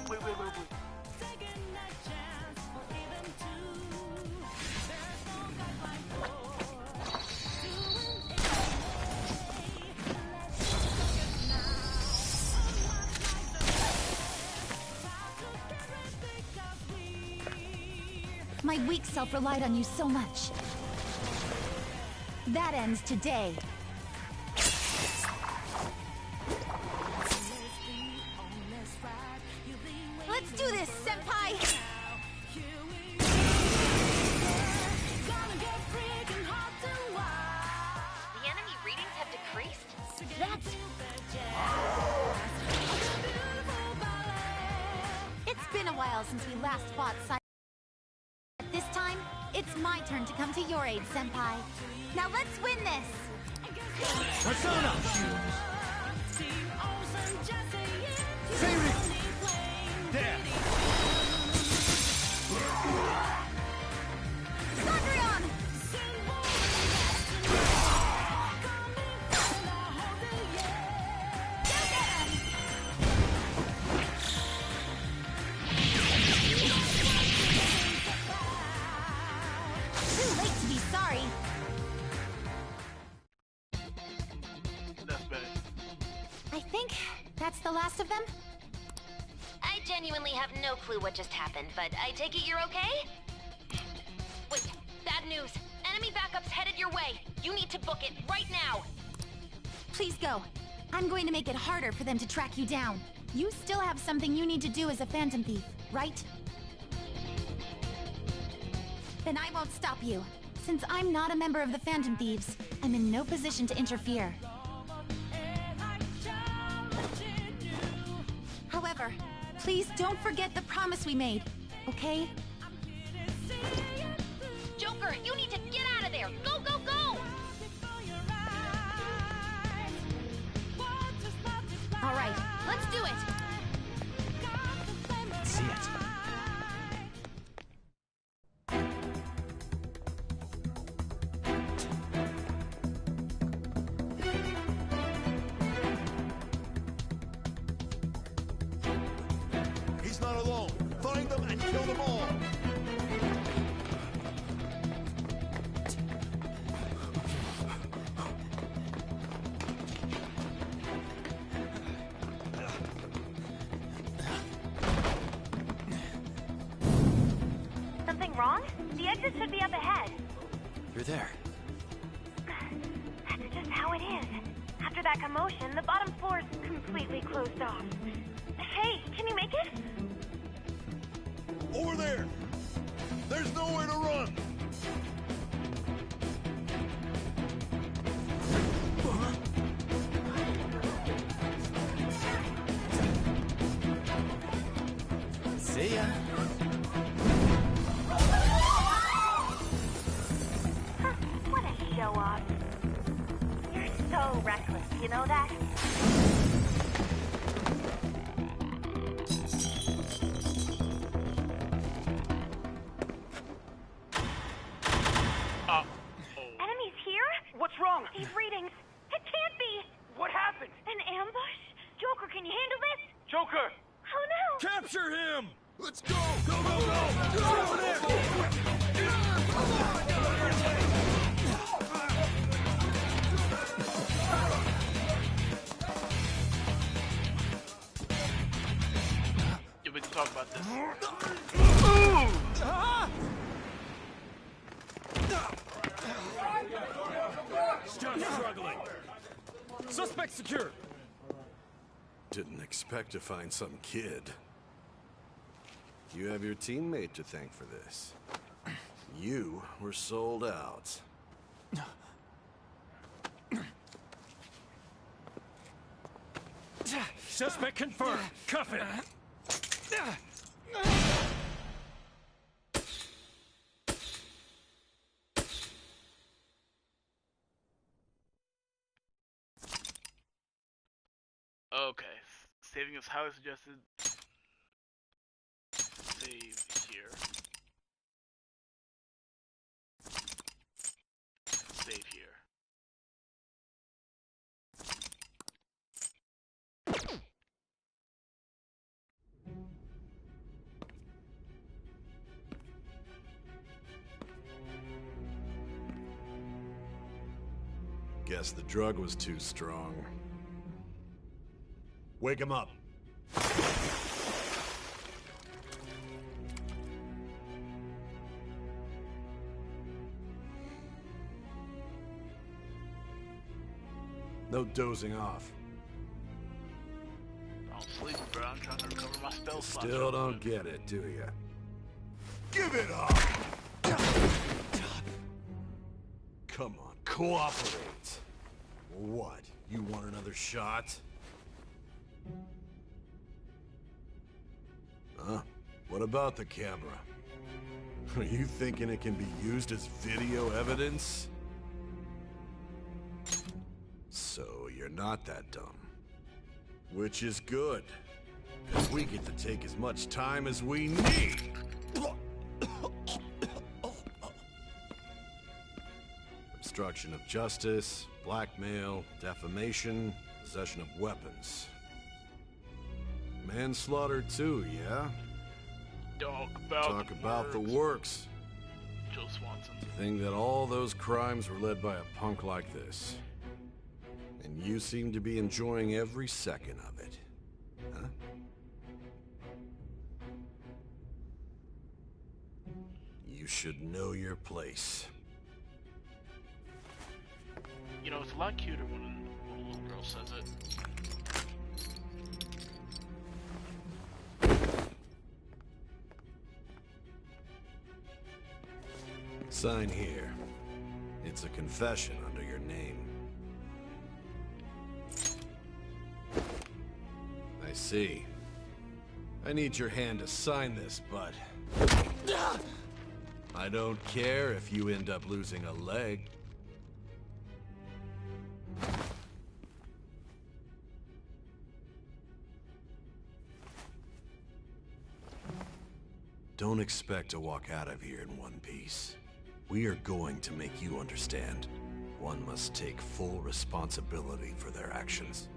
My weak self relied on you so much. That ends today. Let's do this, Senpai! The enemy readings have decreased? That's... It's been a while since we last fought side. This time, it's my turn to come to your aid, Senpai. Now let's win this! Persona! Seiri! There! Cendrillon! I think that's the last of them. I genuinely have no clue what just happened, but I take it you're okay? Wait, bad news. Enemy backup's headed your way. You need to book it right now. Please go. I'm going to make it harder for them to track you down. You still have something you need to do as a Phantom Thief, right? Then I won't stop you. Since I'm not a member of the Phantom Thieves, I'm in no position to interfere. However, please don't forget the promise we made, okay? Joker, you need to get out of there! Go, go, go! All right, let's do it! Let's see it. He's not alone. Find them and kill them all. Something wrong? The exit should be up ahead. You're there. That's just how it is. After that commotion, the bottom floor is completely closed off. Hey, can you make it? Over there. There's nowhere to run. See ya. What a show off. You're so reckless, you know that? Enemies here? What's wrong? These readings. It can't be. What happened? An ambush? Joker, can you handle this? Joker! Oh no! Capture him! Let's go! Go, go, go! Get over there! Yeah, we can talk about this. Still struggling. Suspect secure. Didn't expect to find some kid. You have your teammate to thank for this. You were sold out. Suspect confirmed. Cuff it. Okay, saving is highly suggested. Save here. Save here. Guess the drug was too strong. Wake him up. No dozing off. I'm sleeping, bro. I'm trying to recover my spell slot. Still don't get it, do ya? Give it up! Come on, cooperate. What? You want another shot? Huh? What about the camera? Are you thinking it can be used as video evidence? So you're not that dumb. Which is good. Because we get to take as much time as we need. Obstruction of justice, blackmail, defamation, possession of weapons. Manslaughter too, yeah? Talk about the works. Joe Swanson. To think that all those crimes were led by a punk like this. And you seem to be enjoying every second of it. Huh? You should know your place. You know, it's a lot cuter when a little girl says it. Sign here. It's a confession under your name. I see. I need your hand to sign this, but... I don't care if you end up losing a leg. Don't expect to walk out of here in one piece. We are going to make you understand. One must take full responsibility for their actions.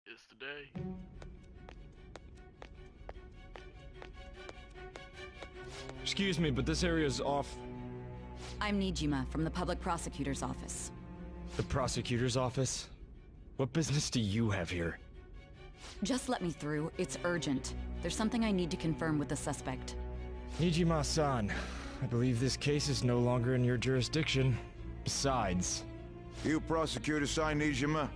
It's today. Excuse me, but this area is off. I'm Nijima from the public prosecutor's office. The prosecutor's office? What business do you have here? Just let me through. It's urgent. There's something I need to confirm with the suspect. Nijima-san, I believe this case is no longer in your jurisdiction. Besides... You prosecutor-san, Nijima?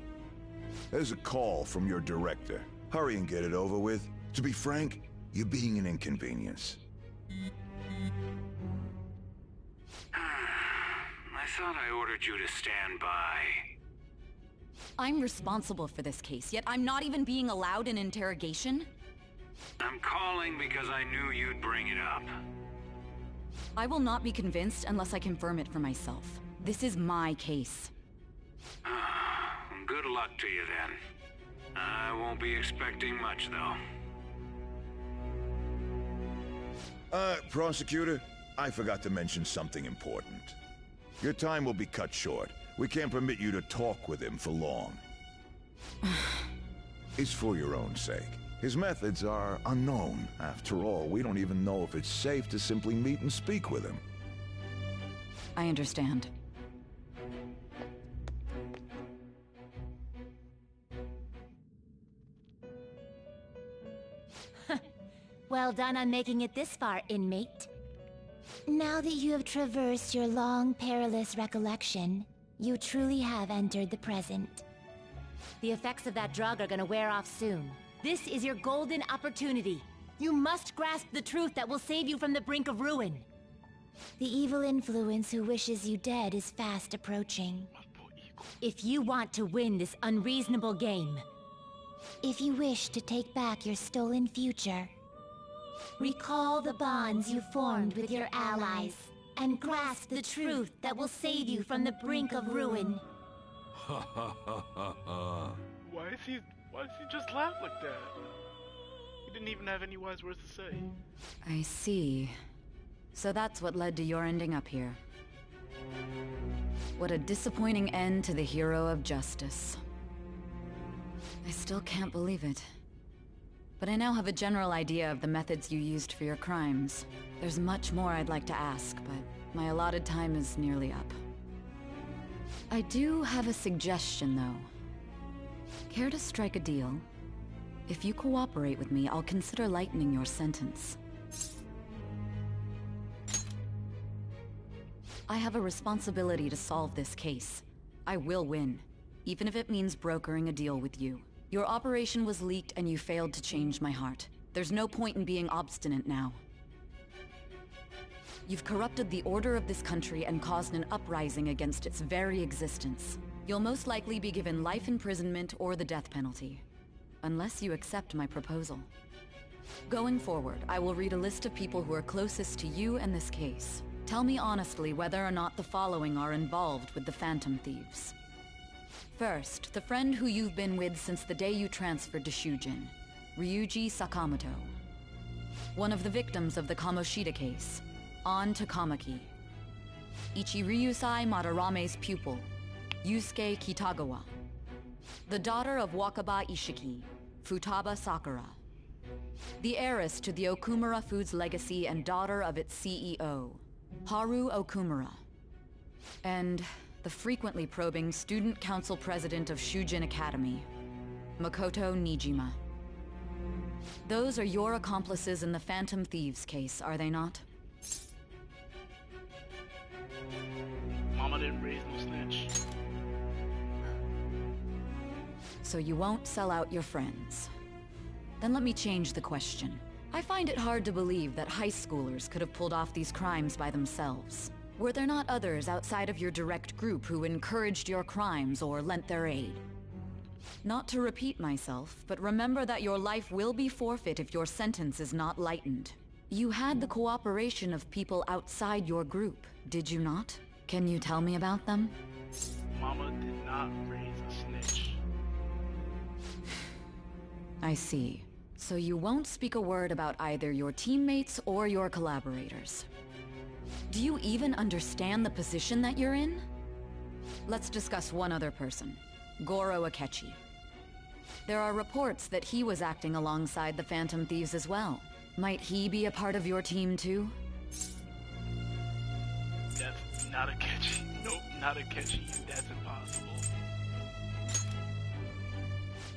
There's a call from your director. Hurry and get it over with. To be frank, you're being an inconvenience. I thought I ordered you to stand by. I'm responsible for this case, yet I'm not even being allowed an interrogation? I'm calling because I knew you'd bring it up. I will not be convinced unless I confirm it for myself. This is my case. Good luck to you then. I won't be expecting much, though. Prosecutor, I forgot to mention something important. Your time will be cut short. We can't permit you to talk with him for long. It's for your own sake. His methods are unknown. After all, we don't even know if it's safe to simply meet and speak with him. I understand. Well done on making it this far, inmate. Now that you have traversed your long, perilous recollection, you truly have entered the present. The effects of that drug are gonna wear off soon. This is your golden opportunity. You must grasp the truth that will save you from the brink of ruin. The evil influence who wishes you dead is fast approaching. If you want to win this unreasonable game, if you wish to take back your stolen future, recall the bonds you formed with your allies, and grasp the truth that will save you from the brink of ruin. Why does he just laugh like that? He didn't even have any wise words to say. I see. So that's what led to your ending up here. What a disappointing end to the hero of justice. I still can't believe it. But I now have a general idea of the methods you used for your crimes. There's much more I'd like to ask, but my allotted time is nearly up. I do have a suggestion, though. Care to strike a deal? If you cooperate with me, I'll consider lightening your sentence. I have a responsibility to solve this case. I will win, even if it means brokering a deal with you. Your operation was leaked and you failed to change my heart. There's no point in being obstinate now. You've corrupted the order of this country and caused an uprising against its very existence. You'll most likely be given life imprisonment or the death penalty, unless you accept my proposal. Going forward, I will read a list of people who are closest to you and this case. Tell me honestly whether or not the following are involved with the Phantom Thieves. First, the friend who you've been with since the day you transferred to Shujin, Ryuji Sakamoto. One of the victims of the Kamoshida case, An Takamaki. Ichiryusai Madarame's pupil, Yusuke Kitagawa. The daughter of Wakaba Ishiki, Futaba Sakura. The heiress to the Okumura Foods legacy and daughter of its CEO, Haru Okumura. And the frequently probing student council president of Shujin Academy, Makoto Nijima. Those are your accomplices in the Phantom Thieves case, are they not? Mama didn't raise no snitch. So you won't sell out your friends. Then let me change the question. I find it hard to believe that high schoolers could have pulled off these crimes by themselves. Were there not others outside of your direct group who encouraged your crimes or lent their aid? Not to repeat myself, but remember that your life will be forfeit if your sentence is not lightened. You had the cooperation of people outside your group, did you not? Can you tell me about them? Mama did not raise a snitch. I see. So you won't speak a word about either your teammates or your collaborators. Do you even understand the position that you're in? Let's discuss one other person, Goro Akechi. There are reports that he was acting alongside the Phantom Thieves as well. Might he be a part of your team too? That's not Akechi. Nope, not Akechi. That's impossible.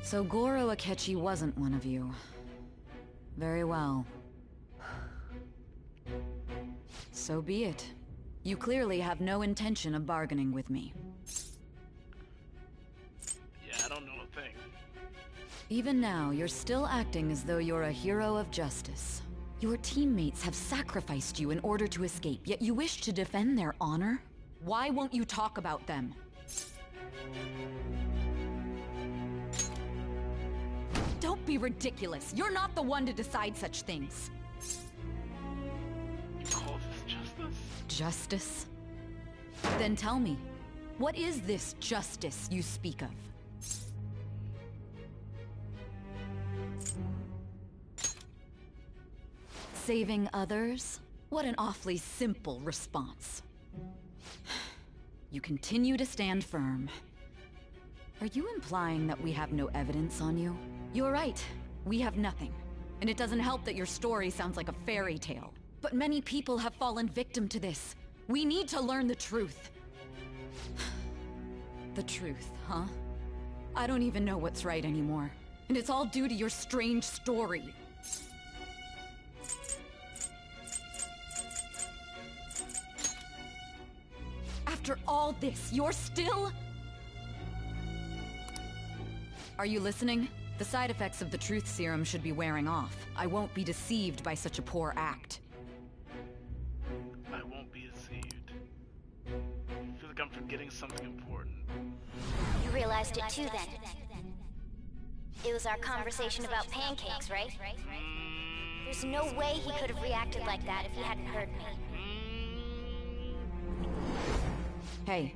So Goro Akechi wasn't one of you. Very well. So be it. You clearly have no intention of bargaining with me. Yeah, I don't know a thing. Even now, you're still acting as though you're a hero of justice. Your teammates have sacrificed you in order to escape, yet you wish to defend their honor? Why won't you talk about them? Don't be ridiculous. You're not the one to decide such things. You call this justice? Justice? Then tell me, what is this justice you speak of? Saving others? What an awfully simple response. You continue to stand firm. Are you implying that we have no evidence on you? You're right. We have nothing. And it doesn't help that your story sounds like a fairy tale. But many people have fallen victim to this. We need to learn the truth. The truth, huh? I don't even know what's right anymore. And it's all due to your strange story. After all this, you're still... Are you listening? The side effects of the truth serum should be wearing off. I won't be deceived by such a poor act. I won't be deceived. I feel like I'm forgetting something important. You realized it too then. It was our conversation about pancakes, right? There's no way he could have reacted like that if he hadn't heard me. Hey.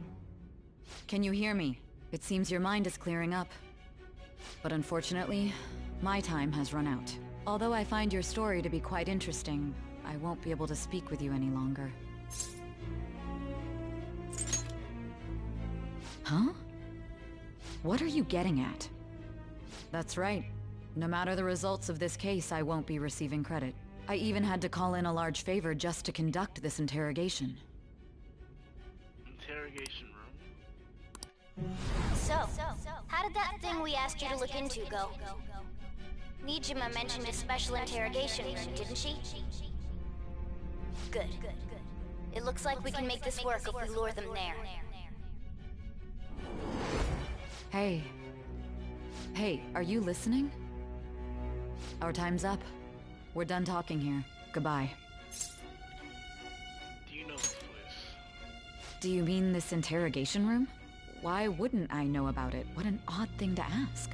Can you hear me? It seems your mind is clearing up. But unfortunately, my time has run out. Although I find your story to be quite interesting, I won't be able to speak with you any longer. Huh? What are you getting at? That's right. No matter the results of this case, I won't be receiving credit. I even had to call in a large favor just to conduct this interrogation. Interrogation room. So, how did that thing we asked you to look into go? Nijima mentioned a special interrogation room, didn't she? Good. It looks like we can make this work if we lure them there. Hey. Hey, are you listening? Our time's up. We're done talking here. Goodbye. Do you know this place? Do you mean this interrogation room? Why wouldn't I know about it? What an odd thing to ask.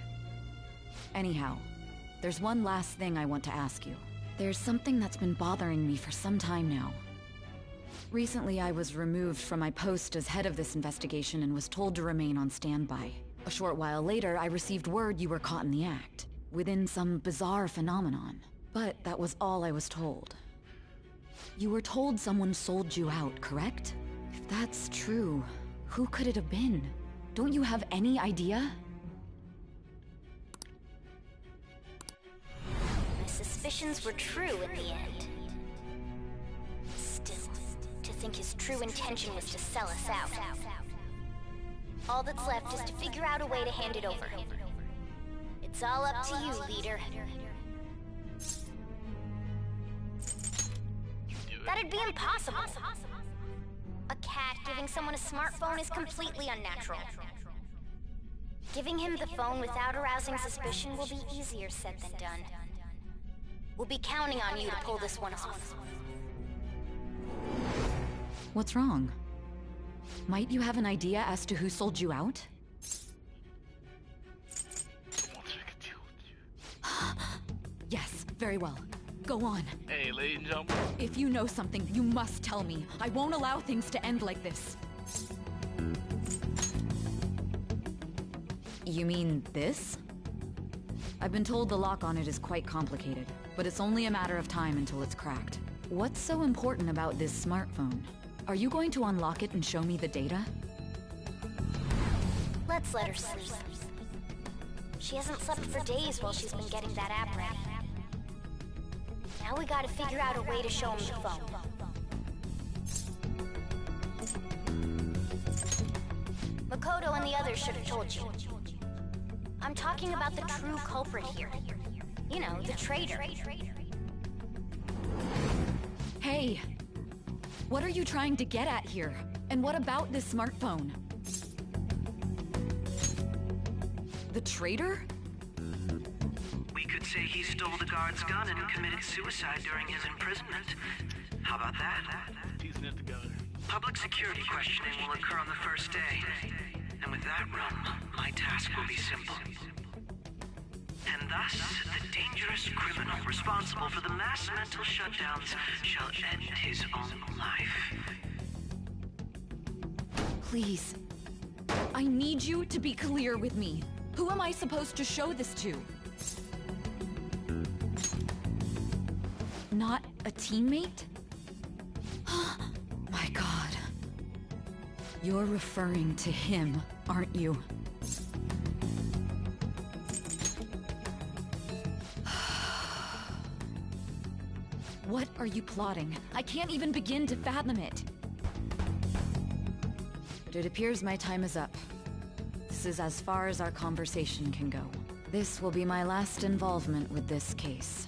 Anyhow, there's one last thing I want to ask you. There's something that's been bothering me for some time now. Recently, I was removed from my post as head of this investigation and was told to remain on standby. A short while later, I received word you were caught in the act, within some bizarre phenomenon. But that was all I was told. You were told someone sold you out, correct? If that's true, who could it have been? Don't you have any idea? My suspicions were true in the end. Still, to think his true intention was to sell us out. All that's left is to figure out a way to hand it over. It's all up to you, leader. That'd be impossible. A cat giving someone a smartphone is completely unnatural. Giving him the phone without arousing suspicion will be easier said than done. We'll be counting on you to pull this one off. What's wrong? Might you have an idea as to who sold you out? Yes, very well. Go on. Hey, ladies and gentlemen. If you know something, you must tell me. I won't allow things to end like this. You mean this? I've been told the lock on it is quite complicated, but it's only a matter of time until it's cracked. What's so important about this smartphone? Are you going to unlock it and show me the data? Let's let her sleep. She hasn't slept for days while she's been getting that app ready. Now we gotta figure out a way to show him the phone. Makoto and the others should have told you. I'm talking about the true culprit here. You know, the traitor. Hey! What are you trying to get at here? And what about this smartphone? The traitor? We could say he stole the guard's gun and committed suicide during his imprisonment. How about that? Piecing it together. Public security questioning will occur on the first day. And with that room, my task will be simple. And thus, the dangerous criminal responsible for the mass mental shutdowns shall end his own life. Please. I need you to be clear with me. Who am I supposed to show this to? Not a teammate? My God. You're referring to him, aren't you? What are you plotting? I can't even begin to fathom it. But it appears my time is up. This is as far as our conversation can go. This will be my last involvement with this case.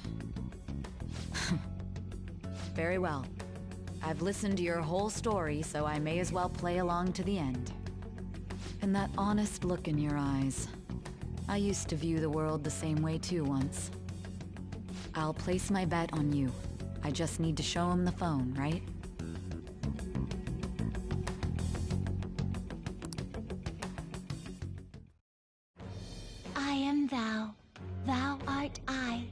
Very well. I've listened to your whole story, so I may as well play along to the end. And that honest look in your eyes. I used to view the world the same way too once. I'll place my bet on you. I just need to show him the phone, right? I am thou, thou art I.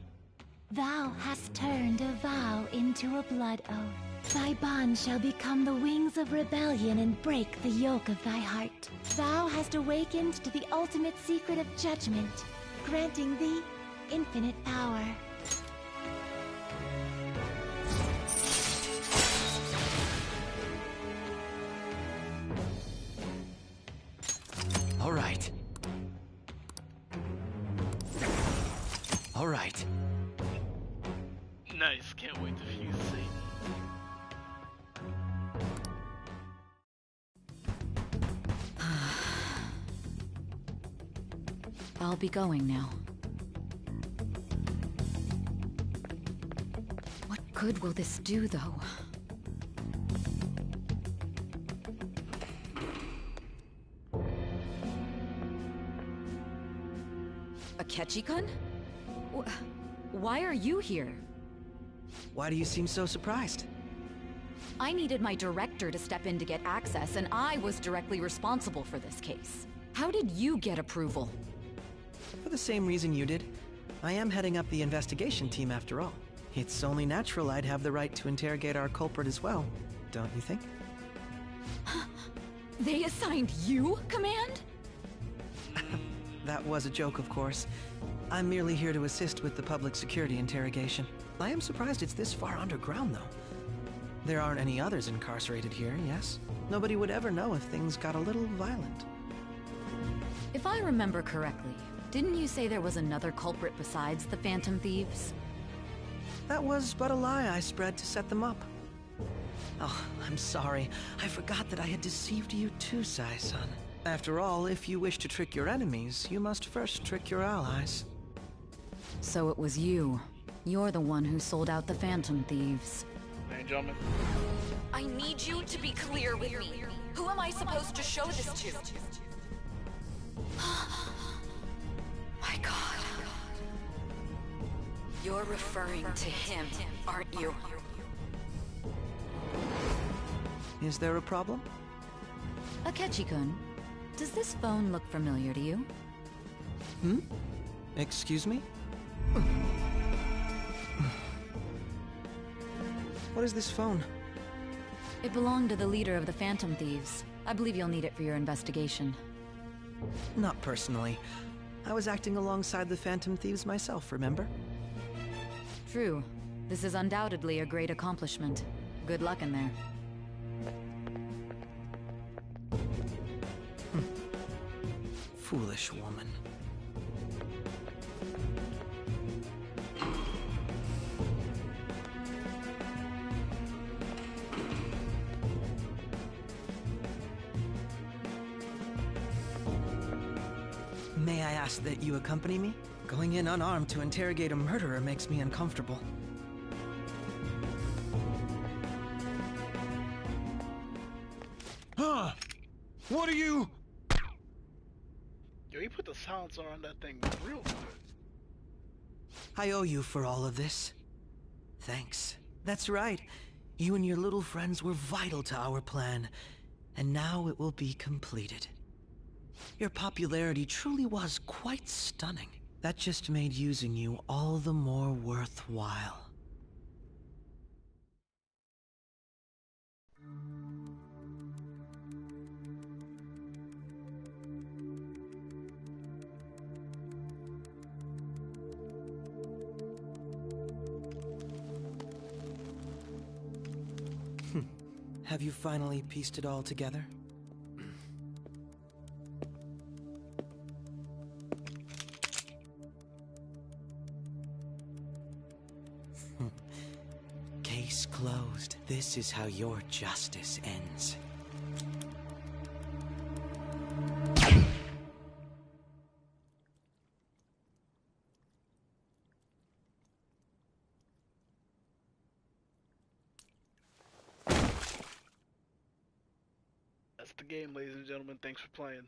Thou hast turned a vow into a blood oath. Thy bond shall become the wings of rebellion and break the yoke of thy heart. Thou hast awakened to the ultimate secret of judgment, granting thee infinite power. All right. All right. Nice, can't wait to fuse Satan. I'll be going now. What good will this do, though? Akechi-kun? Why are you here? Why do you seem so surprised? I needed my director to step in to get access, and I was directly responsible for this case. How did you get approval? For the same reason you did. I am heading up the investigation team after all. It's only natural I'd have the right to interrogate our culprit as well, don't you think? They assigned you command? That was a joke, of course. I'm merely here to assist with the public security interrogation. I am surprised it's this far underground, though. There aren't any others incarcerated here, yes? Nobody would ever know if things got a little violent. If I remember correctly, didn't you say there was another culprit besides the Phantom Thieves? That was but a lie I spread to set them up. Oh, I'm sorry. I forgot that I had deceived you too, Sai-san. After all, if you wish to trick your enemies, you must first trick your allies. So it was you. You're the one who sold out the Phantom Thieves. Ladies and gentlemen. I need you to be clear with me. Who am I supposed to show this to? My God. You're referring to him, aren't you? Is there a problem? Akechi-kun, does this phone look familiar to you? Hmm? Excuse me? What is this phone? It belonged to the leader of the Phantom Thieves. I believe you'll need it for your investigation. Not personally. I was acting alongside the Phantom Thieves myself, remember? True. This is undoubtedly a great accomplishment. Good luck in there. Foolish woman. May I ask that you accompany me? Going in unarmed to interrogate a murderer makes me uncomfortable. Huh? What are you? Yo, you put the silencer on that thing real good. I owe you for all of this. Thanks. That's right. You and your little friends were vital to our plan, and now it will be completed. Your popularity truly was quite stunning. That just made using you all the more worthwhile. Have you finally pieced it all together? Case closed. This is how your justice ends. That's the game, ladies and gentlemen. Thanks for playing.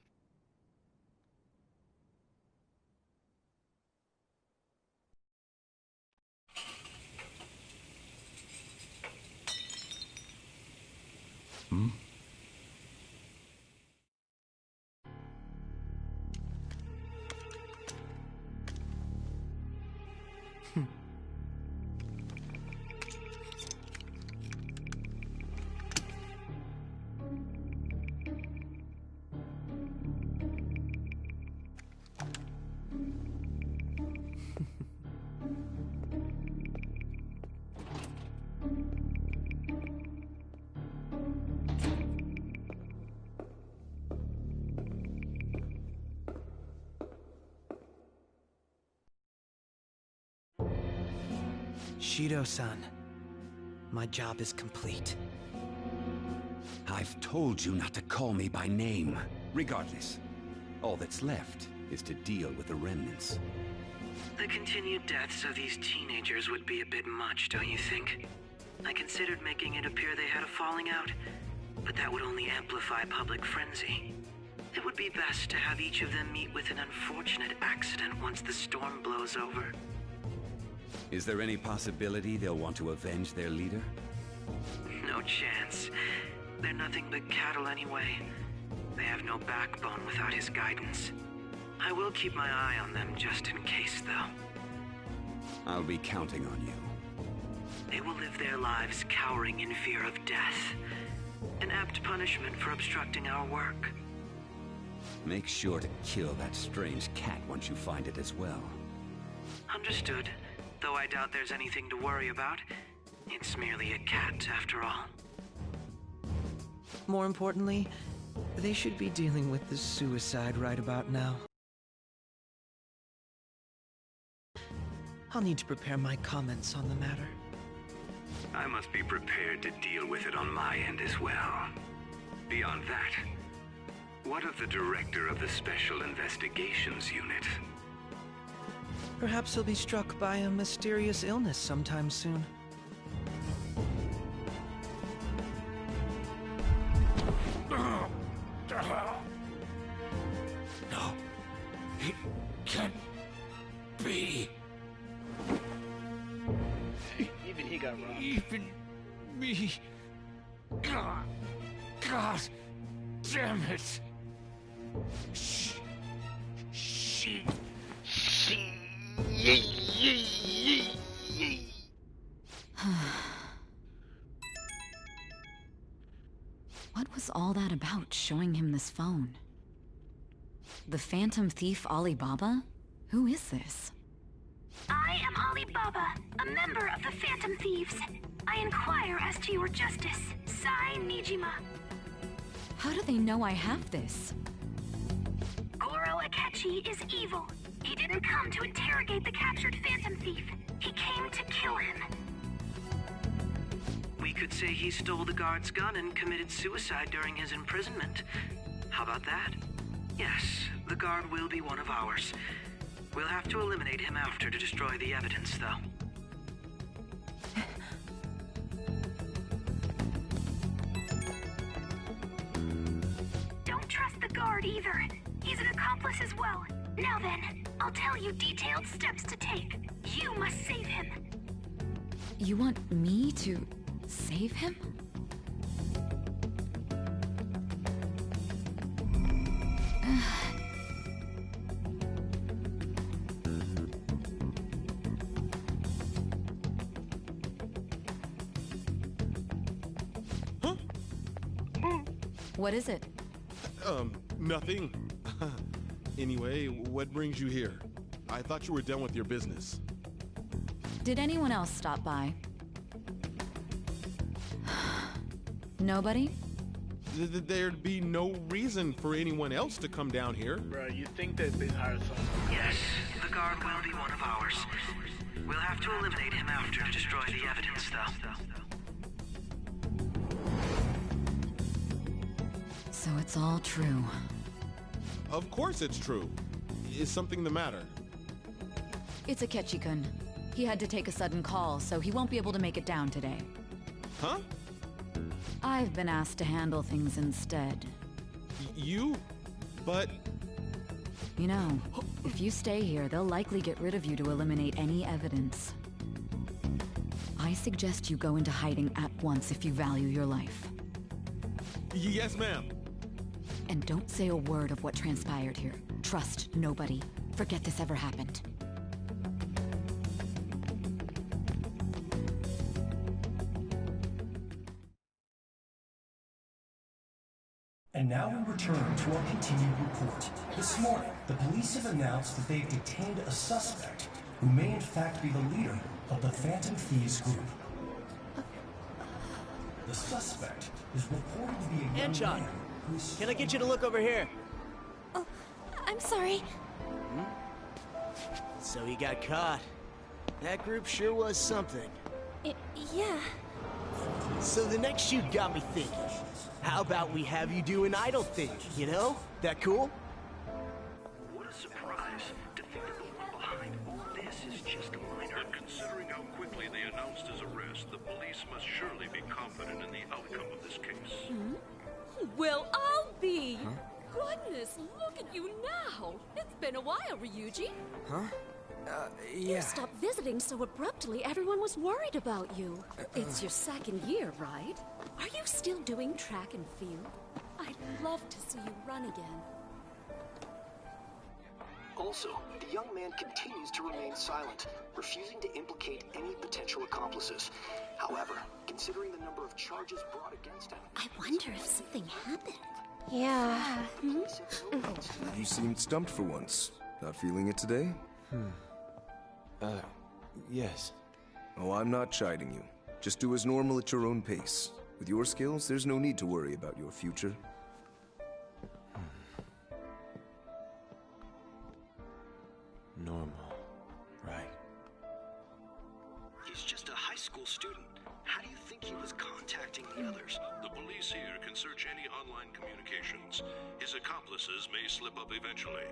Hmm? Shido-san, my job is complete. I've told you not to call me by name. Regardless, all that's left is to deal with the remnants. The continued deaths of these teenagers would be a bit much, don't you think? I considered making it appear they had a falling out, but that would only amplify public frenzy. It would be best to have each of them meet with an unfortunate accident once the storm blows over. Is there any possibility they'll want to avenge their leader? No chance. They're nothing but cattle anyway. They have no backbone without his guidance. I will keep my eye on them just in case, though. I'll be counting on you. They will live their lives cowering in fear of death. An apt punishment for obstructing our work. Make sure to kill that strange cat once you find it as well. Understood. Though I doubt there's anything to worry about. It's merely a cat, after all. More importantly, they should be dealing with the suicide right about now. I'll need to prepare my comments on the matter. I must be prepared to deal with it on my end as well. Beyond that, what of the director of the Special Investigations Unit? Perhaps he'll be struck by a mysterious illness sometime soon. No, it can't be. Even he got robbed. Even me. God damn it. What was all that about, showing him this phone? The Phantom Thief Alibaba? Who is this? I am Alibaba, a member of the Phantom Thieves. I inquire as to your justice, Sai Nijima. How do they know I have this? Goro Akechi is evil. He didn't come to interrogate the captured Phantom Thief. He came to kill him. We could say he stole the guard's gun and committed suicide during his imprisonment. How about that? Yes, the guard will be one of ours. We'll have to eliminate him after to destroy the evidence, though. Don't trust the guard either. He's an accomplice as well. Now then, I'll tell you detailed steps to take. You must save him. You want me to save him? What is it? Nothing. Anyway, what brings you here? I thought you were done with your business. Did anyone else stop by? Nobody? There'd be no reason for anyone else to come down here. Right, you'd think that they'd hire someone. Yes, the guard will be one of ours. We'll have to eliminate him after to destroy the evidence, though. So it's all true. Of course it's true. Is something the matter? It's Akechi-kun. He had to take a sudden call, so he won't be able to make it down today. Huh? I've been asked to handle things instead. You? But... You know, if you stay here, they'll likely get rid of you to eliminate any evidence. I suggest you go into hiding at once if you value your life. Yes, ma'am. And don't say a word of what transpired here. Trust nobody. Forget this ever happened. And now we return to our continued report. This morning, the police have announced that they've detained a suspect who may in fact be the leader of the Phantom Thieves group. The suspect is reported to be a young Anchon, man who is... can I get you to look over here? Oh, I'm sorry. So he got caught. That group sure was something. Yeah. So the next shoot got me thinking. How about we have you do an idle thing, you know? That cool? What a surprise to think that the one behind all this is just a minor. But considering how quickly they announced his arrest, the police must surely be confident in the outcome of this case. Well, I'll be! Goodness, look at you now! It's been a while, Ryuji. Huh? You Yeah. stopped visiting so abruptly, everyone was worried about you. It's your second year, right? Are you still doing track and field? I'd love to see you run again. Also, the young man continues to remain silent, refusing to implicate any potential accomplices. However, considering the number of charges brought against him... I wonder if something happened. Yeah. You seemed stumped for once. Not feeling it today? Yes. Oh, I'm not chiding you. Just do as normal at your own pace. With your skills, there's no need to worry about your future. Normal. Right. He's just a high school student. How do you think he was contacting the others? The police here can search any online communications. His accomplices may slip up eventually.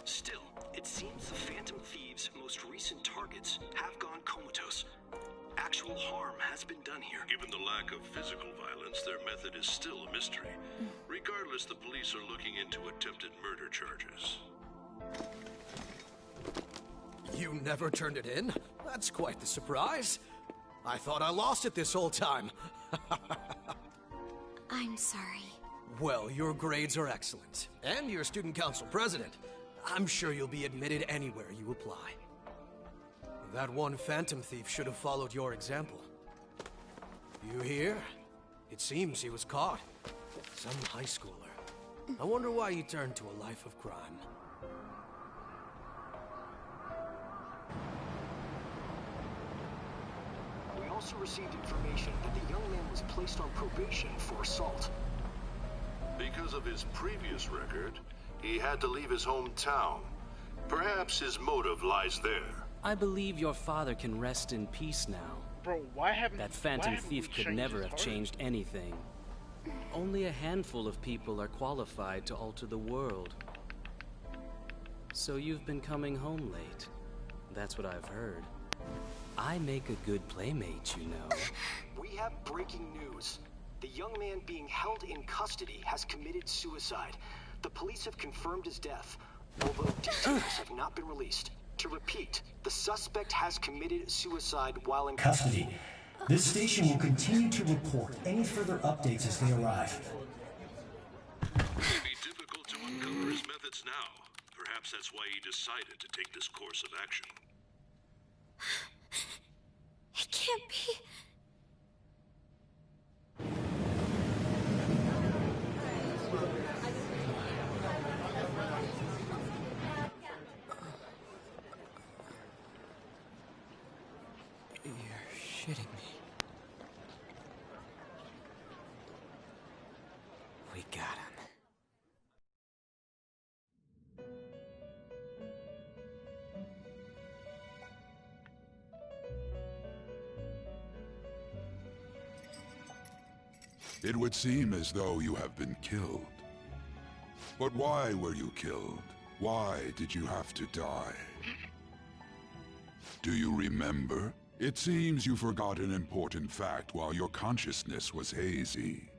Still, it seems the Phantom Thieves' most recent targets have gone comatose. Actual harm has been done here. Given the lack of physical violence, their method is still a mystery. Regardless, the police are looking into attempted murder charges. You never turned it in? That's quite the surprise. I thought I lost it this whole time. I'm sorry. Well, your grades are excellent. And you're student council president. I'm sure you'll be admitted anywhere you apply. That one phantom thief should have followed your example. You hear? It seems he was caught. Some high schooler. I wonder why he turned to a life of crime. We also received information that the young man was placed on probation for assault. Because of his previous record, he had to leave his hometown. Perhaps his motive lies there. I believe your father can rest in peace now. Bro, why haven't that phantom haven't thief we could changed never his have heart? changed anything. Only a handful of people are qualified to alter the world. So you've been coming home late. That's what I've heard. I make a good playmate, you know. We have breaking news. The young man being held in custody has committed suicide. The police have confirmed his death, although details have not been released. To repeat, the suspect has committed suicide while in Custody. This station will continue to report any further updates as they arrive. It may be difficult to uncover his methods now. Perhaps that's why he decided to take this course of action. It can't be. You're shitting me. We got him. It would seem as though you have been killed. But why were you killed? Why did you have to die? Do you remember? It seems you forgot an important fact while your consciousness was hazy.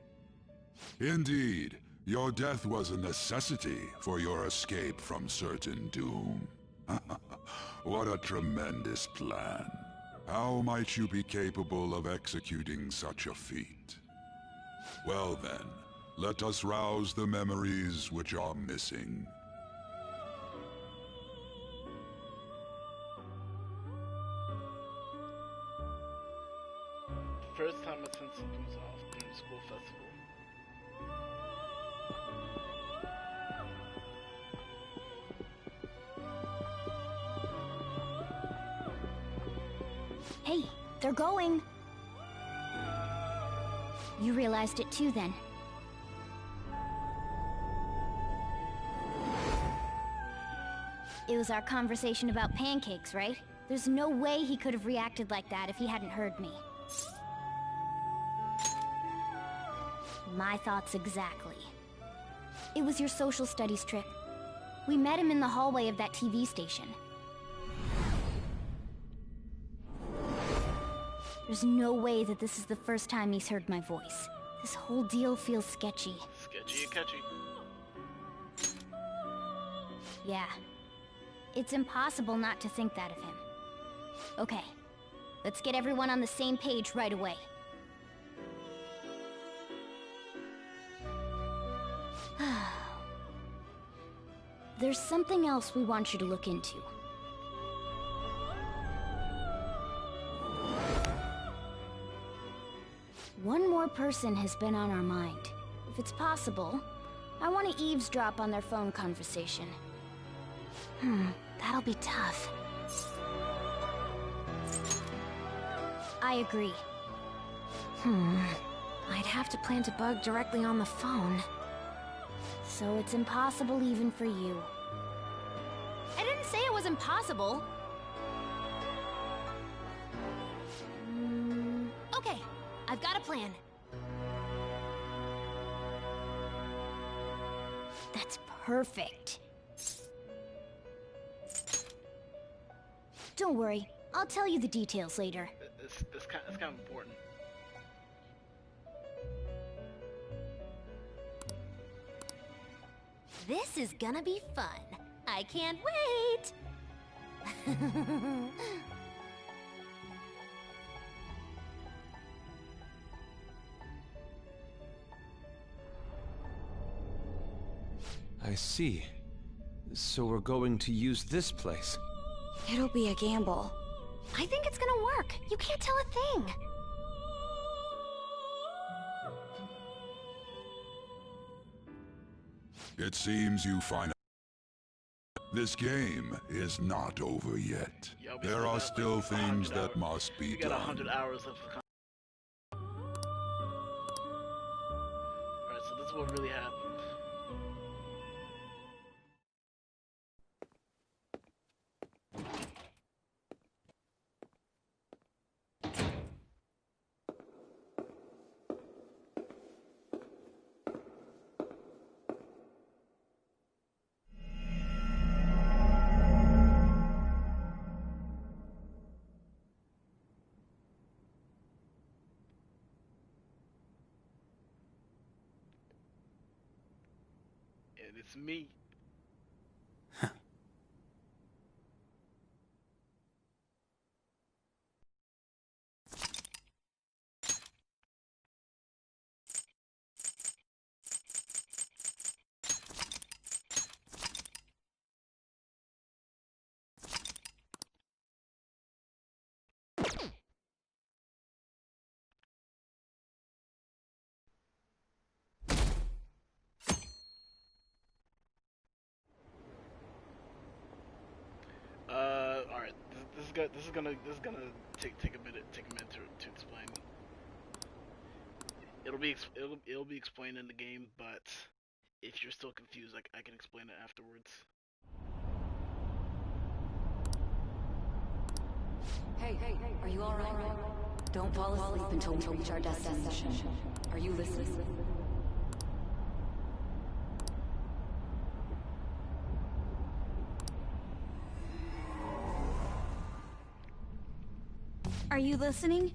Indeed, your death was a necessity for your escape from certain doom. What a tremendous plan. How might you be capable of executing such a feat? Well then, let us rouse the memories which are missing. First time I sent symptoms off during the school festival. Hey, they're going. You realized it too, then. It was our conversation about pancakes, right? There's no way he could have reacted like that if he hadn't heard me. My thoughts exactly. It was your social studies trip. We met him in the hallway of that TV station. There's no way that this is the first time he's heard my voice. This whole deal feels sketchy. Sketchy and catchy. Yeah. It's impossible not to think that of him. Okay. Let's get everyone on the same page right away. There's something else we want you to look into. One more person has been on our mind. If it's possible, I want to eavesdrop on their phone conversation. That'll be tough. I agree. I'd have to plant a bug directly on the phone. So it's impossible even for you. I didn't say it was impossible. Okay, I've got a plan. That's perfect. Don't worry, I'll tell you the details later. It's kind of important. This is gonna be fun. I can't wait! I see. So we're going to use this place. It'll be a gamble. I think it's gonna work. You can't tell a thing. It seems you find this game is not over yet. Yeah, there are still things that must be got done. 100 hours of the Alright, so this is what really happened. And it's me. All right. This is gonna take a minute to explain. It'll be explained in the game, but if you're still confused, I can explain it afterwards. Hey, are you all right? Don't fall asleep until we reach our destination. Are you listening? Are you listening?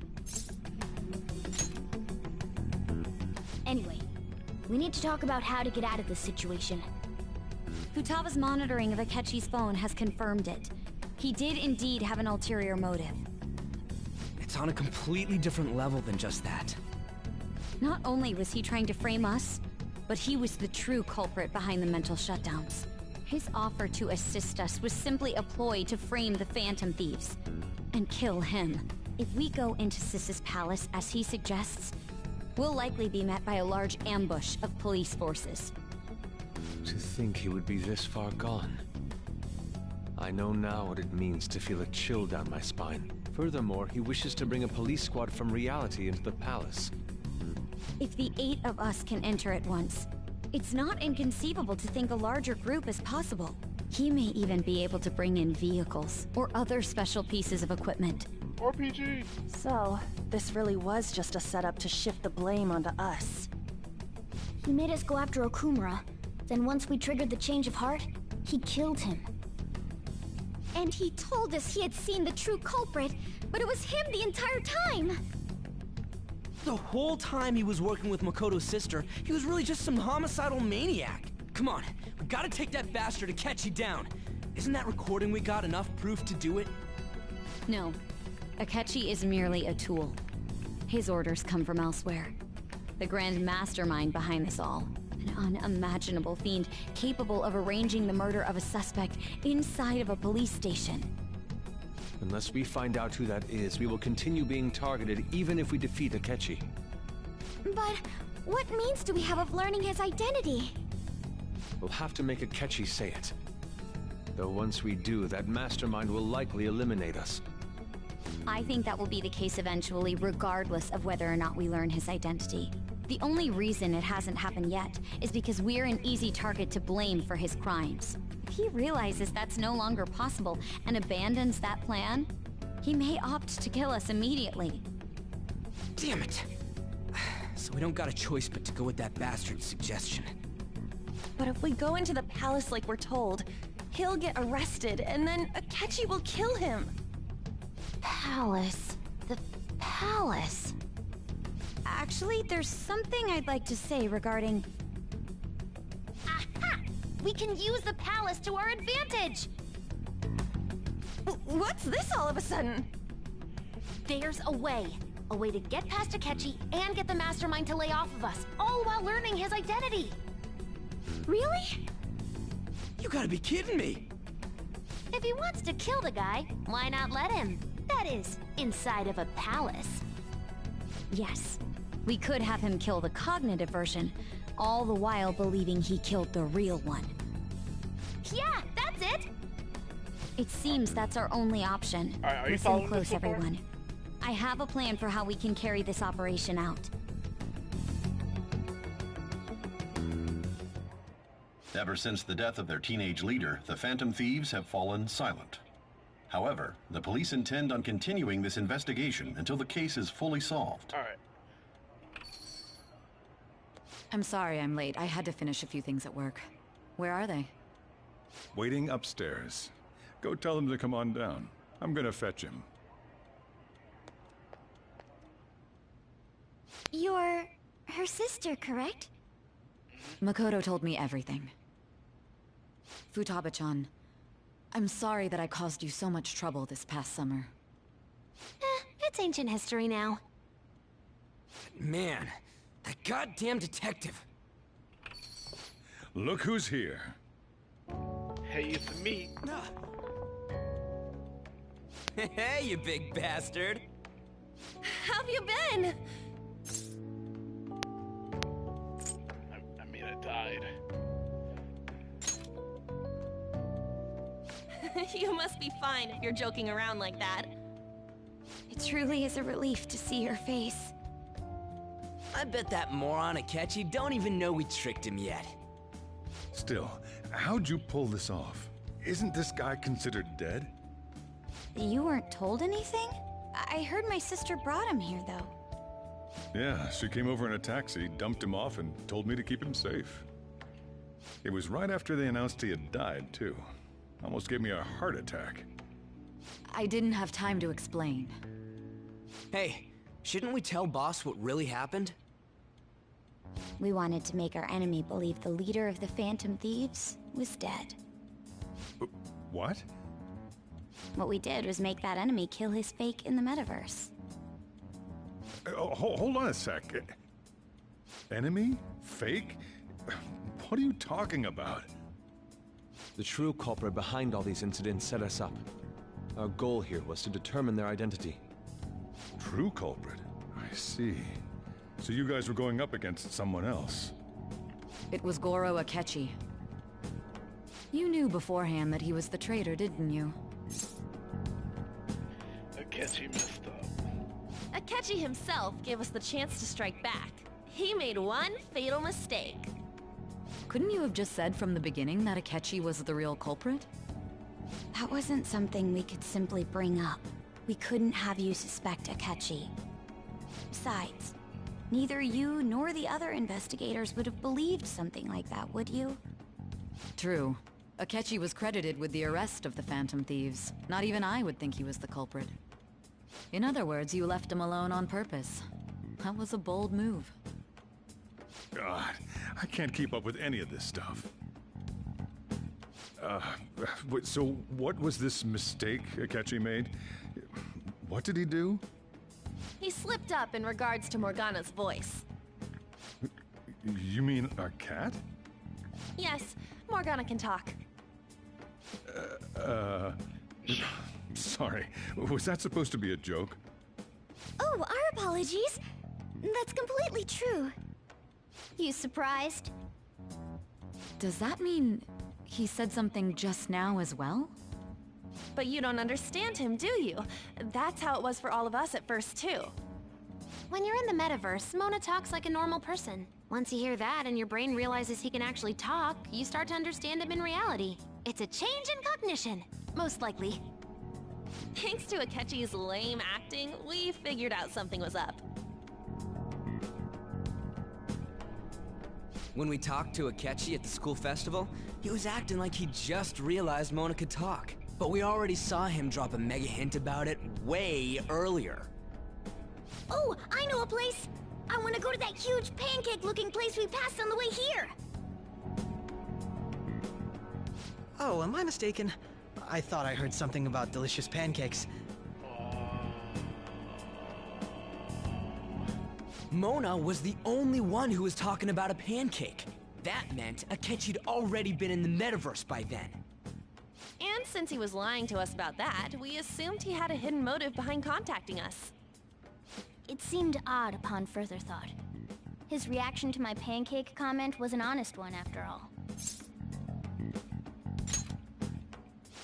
Anyway, we need to talk about how to get out of this situation. Futaga's monitoring of Akechi's phone has confirmed it. He did indeed have an ulterior motive. It's on a completely different level than just that. Not only was he trying to frame us, but he was the true culprit behind the mental shutdowns. His offer to assist us was simply a ploy to frame the Phantom Thieves and kill him. If we go into Sis's palace as he suggests, we'll likely be met by a large ambush of police forces. To think he would be this far gone. I know now what it means to feel a chill down my spine. Furthermore, he wishes to bring a police squad from reality into the palace. If the 8 of us can enter at once, it's not inconceivable to think a larger group is possible. He may even be able to bring in vehicles or other special pieces of equipment. RPG! So, this really was just a setup to shift the blame onto us. He made us go after Okumura. Then once we triggered the change of heart, he killed him. And he told us he had seen the true culprit, but it was him the entire time! The whole time he was working with Makoto's sister, he was really just some homicidal maniac. Come on, we gotta take that bastard Akechi down. Isn't that recording we got enough proof to do it? No. Akechi is merely a tool. His orders come from elsewhere. The grand mastermind behind this all. An unimaginable fiend capable of arranging the murder of a suspect inside of a police station. Unless we find out who that is, we will continue being targeted even if we defeat Akechi. But what means do we have of learning his identity? We'll have to make Akechi say it. Though once we do, that mastermind will likely eliminate us. I think that will be the case eventually, regardless of whether or not we learn his identity. The only reason it hasn't happened yet is because we're an easy target to blame for his crimes. If he realizes that's no longer possible and abandons that plan, he may opt to kill us immediately. Damn it! So we don't got a choice but to go with that bastard's suggestion. But if we go into the palace like we're told, he'll get arrested, and then Akechi will kill him. Palace. The palace. Actually, there's something I'd like to say regarding... Aha! We can use the palace to our advantage! What's this all of a sudden? There's a way. A way to get past Akechi and get the mastermind to lay off of us, all while learning his identity. Really? You gotta be kidding me! If he wants to kill the guy, why not let him? That is, inside of a palace. Yes, we could have him kill the cognitive version, all the while believing he killed the real one. Yeah, that's it! It seems that's our only option. Are you Listen following close, this so far? everyone. I have a plan for how we can carry this operation out. Ever since the death of their teenage leader, the Phantom Thieves have fallen silent. However, the police intend on continuing this investigation until the case is fully solved. All right. I'm sorry I'm late. I had to finish a few things at work. Where are they? Waiting upstairs. Go tell them to come on down. I'm gonna fetch him. You're her sister, correct? Makoto told me everything. Futaba-chan, I'm sorry that I caused you so much trouble this past summer. It's ancient history now. Man, that goddamn detective. Look who's here. Hey, it's me. Hey, you big bastard. How have you been? I mean, I died. You must be fine if you're joking around like that. It truly is a relief to see your face. I bet that moron Akechi don't even know we tricked him yet. Still, how'd you pull this off? Isn't this guy considered dead? You weren't told anything? I heard my sister brought him here, though. Yeah, she came over in a taxi, dumped him off, and told me to keep him safe. It was right after they announced he had died, too. Almost gave me a heart attack. I didn't have time to explain. Hey, shouldn't we tell boss what really happened? We wanted to make our enemy believe the leader of the Phantom Thieves was dead. What? What we did was make that enemy kill his fake in the metaverse. Hold on a sec. Enemy? Fake? What are you talking about? The true culprit behind all these incidents set us up. Our goal here was to determine their identity. True culprit? I see. So you guys were going up against someone else? It was Goro Akechi. You knew beforehand that he was the traitor, didn't you? Akechi messed up. Akechi himself gave us the chance to strike back. He made one fatal mistake. Couldn't you have just said from the beginning that Akechi was the real culprit? That wasn't something we could simply bring up. We couldn't have you suspect Akechi. Besides, neither you nor the other investigators would have believed something like that, would you? True. Akechi was credited with the arrest of the Phantom Thieves. Not even I would think he was the culprit. In other words, you left him alone on purpose. That was a bold move. God, I can't keep up with any of this stuff. So what was this mistake Akechi made? What did he do? He slipped up in regards to Morgana's voice. You mean a cat? Yes, Morgana can talk. Sorry. Was that supposed to be a joke? Oh, our apologies. That's completely true. You surprised? Does that mean he said something just now as well? But you don't understand him, do you? That's how it was for all of us at first, too. When you're in the metaverse, Mona talks like a normal person. Once you hear that and your brain realizes he can actually talk, you start to understand him in reality. It's a change in cognition, most likely. Thanks to Akechi's lame acting, we figured out something was up. When we talked to Akechi at the school festival, he was acting like he just realized Mona could talk. But we already saw him drop a mega hint about it way earlier. Oh, I know a place! I want to go to that huge pancake-looking place we passed on the way here! Oh, am I mistaken? I thought I heard something about delicious pancakes. Mona was the only one who was talking about a pancake. That meant Akechi'd already been in the metaverse by then. And since he was lying to us about that, we assumed he had a hidden motive behind contacting us. It seemed odd upon further thought. His reaction to my pancake comment was an honest one, after all.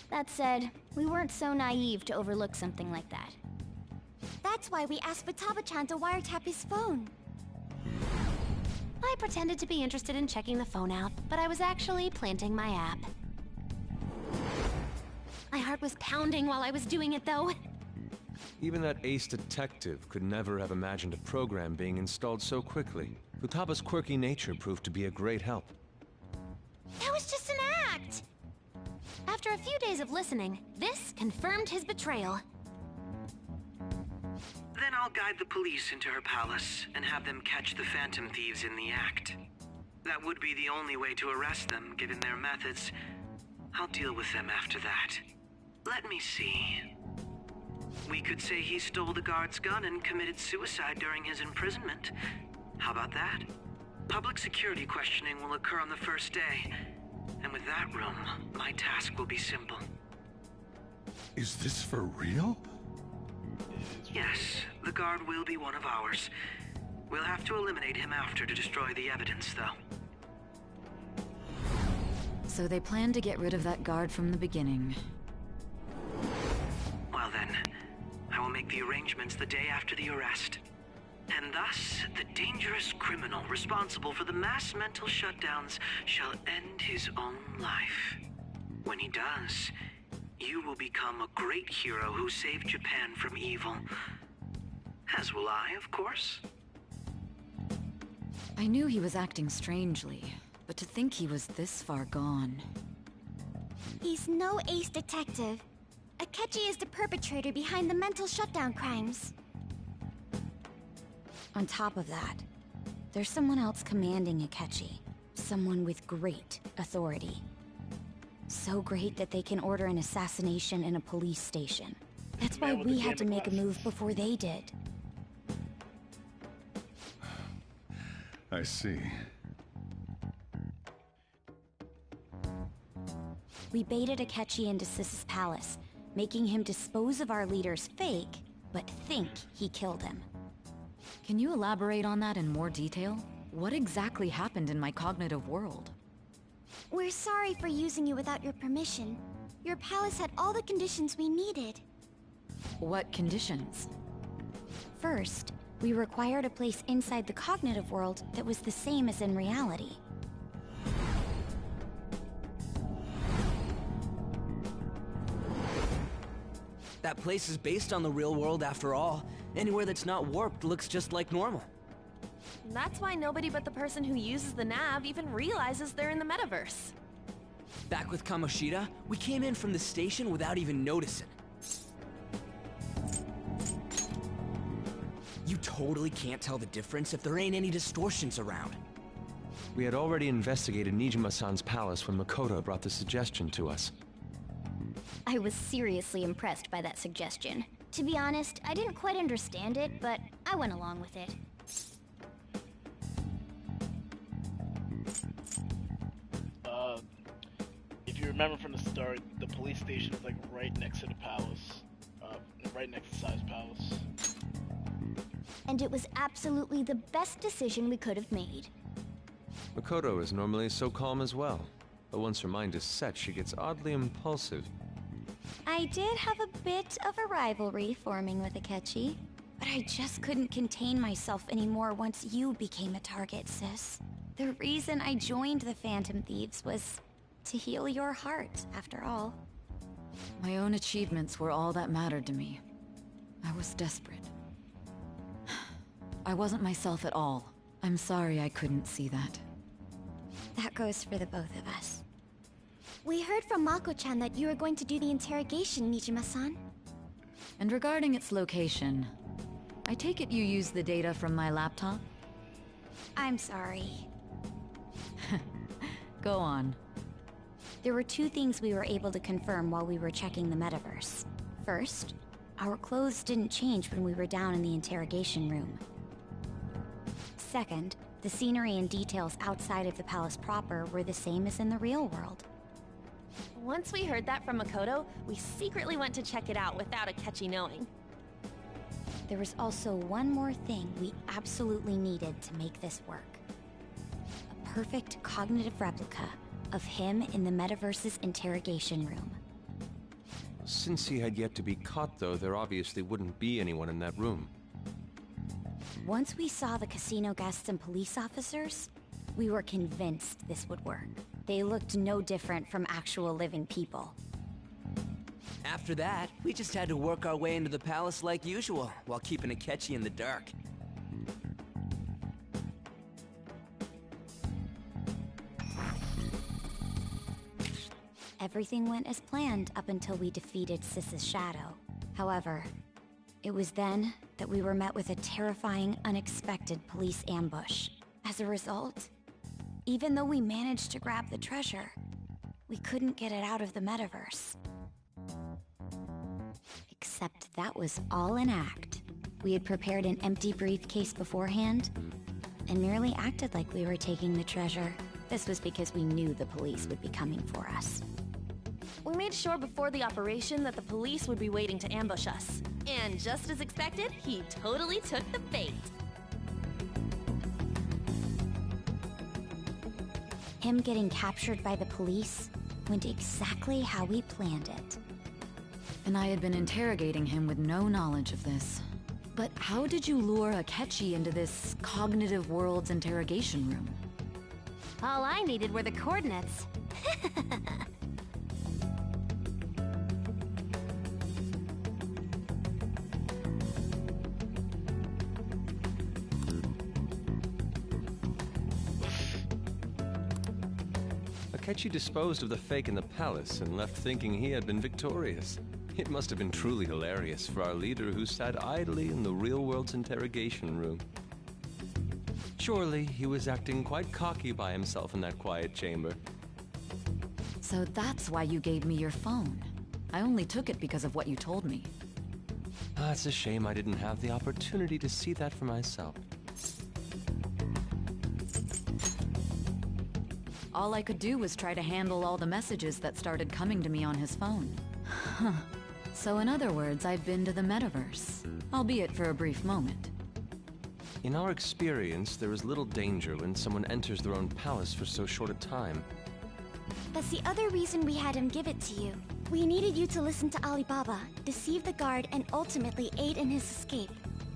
That said, we weren't so naive to overlook something like that. That's why we asked Futaba-chan to wiretap his phone. I pretended to be interested in checking the phone out, but I was actually planting my app. My heart was pounding while I was doing it, though. Even that ace detective could never have imagined a program being installed so quickly. Futaba's quirky nature proved to be a great help. That was just an act! After a few days of listening, this confirmed his betrayal. Then I'll guide the police into her palace and have them catch the Phantom Thieves in the act. That would be the only way to arrest them, given their methods. I'll deal with them after that. Let me see. We could say he stole the guard's gun and committed suicide during his imprisonment. How about that? Public security questioning will occur on the first day. And with that room, my task will be simple. Is this for real? Yes, the guard will be one of ours. We'll have to eliminate him after to destroy the evidence, though. So they planned to get rid of that guard from the beginning. Well then, I will make the arrangements the day after the arrest. And thus, the dangerous criminal responsible for the mass mental shutdowns shall end his own life. When he does, you will become a great hero who saved Japan from evil. As will I, of course. I knew he was acting strangely, but to think he was this far gone. He's no ace detective. Akechi is the perpetrator behind the mental shutdown crimes. On top of that, there's someone else commanding Akechi. Someone with great authority. So great that they can order an assassination in a police station. That's why we had to make a move before they did. I see. We baited Akechi into Sis's palace, making him dispose of our leader's fake, but think he killed him. Can you elaborate on that in more detail? What exactly happened in my cognitive world? We're sorry for using you without your permission. Your palace had all the conditions we needed. What conditions? First, we required a place inside the cognitive world that was the same as in reality. That place is based on the real world after all. Anywhere that's not warped looks just like normal. That's why nobody but the person who uses the nav even realizes they're in the metaverse. Back with Kamoshida, we came in from the station without even noticing. You totally can't tell the difference if there ain't any distortions around. We had already investigated Nijima-san's palace when Makoto brought the suggestion to us. I was seriously impressed by that suggestion. To be honest, I didn't quite understand it, but I went along with it. If you remember from the start, the police station is like right next to the palace. Right next to Sai's palace. And it was absolutely the best decision we could have made. Makoto is normally so calm as well, but once her mind is set, she gets oddly impulsive. I did have a bit of a rivalry forming with Akechi, but I just couldn't contain myself anymore once you became a target, sis. The reason I joined the Phantom Thieves was to heal your heart, after all. My own achievements were all that mattered to me. I was desperate. I wasn't myself at all. I'm sorry I couldn't see that. That goes for the both of us. We heard from Mako-chan that you were going to do the interrogation, Nijima-san. And regarding its location, I take it you used the data from my laptop? I'm sorry. Go on. There were two things we were able to confirm while we were checking the metaverse. First, our clothes didn't change when we were down in the interrogation room. Second, the scenery and details outside of the palace proper were the same as in the real world. Once we heard that from Makoto, we secretly went to check it out without Akechi knowing. There was also one more thing we absolutely needed to make this work. A perfect cognitive replica of him in the metaverse's interrogation room. Since he had yet to be caught, though, there obviously wouldn't be anyone in that room. Once we saw the casino guests and police officers, we were convinced this would work. They looked no different from actual living people. After that, we just had to work our way into the palace like usual, while keeping Akechi in the dark. Everything went as planned up until we defeated Sis's shadow. However, it was then that we were met with a terrifying, unexpected police ambush. As a result, even though we managed to grab the treasure, we couldn't get it out of the metaverse. Except that was all an act. We had prepared an empty briefcase beforehand, and merely acted like we were taking the treasure. This was because we knew the police would be coming for us. We made sure before the operation that the police would be waiting to ambush us. And just as expected, he totally took the bait. Him getting captured by the police went exactly how we planned it. And I had been interrogating him with no knowledge of this. But how did you lure Akechi into this cognitive world's interrogation room? All I needed were the coordinates. Akechi disposed of the fake in the palace and left thinking he had been victorious. It must have been truly hilarious for our leader who sat idly in the real world's interrogation room. Surely he was acting quite cocky by himself in that quiet chamber. So that's why you gave me your phone. I only took it because of what you told me. It's a shame I didn't have the opportunity to see that for myself. All I could do was try to handle all the messages that started coming to me on his phone. Huh. So in other words, I've been to the metaverse, albeit for a brief moment. In our experience, there is little danger when someone enters their own palace for so short a time. That's the other reason we had him give it to you. We needed you to listen to Alibaba, deceive the guard, and ultimately aid in his escape.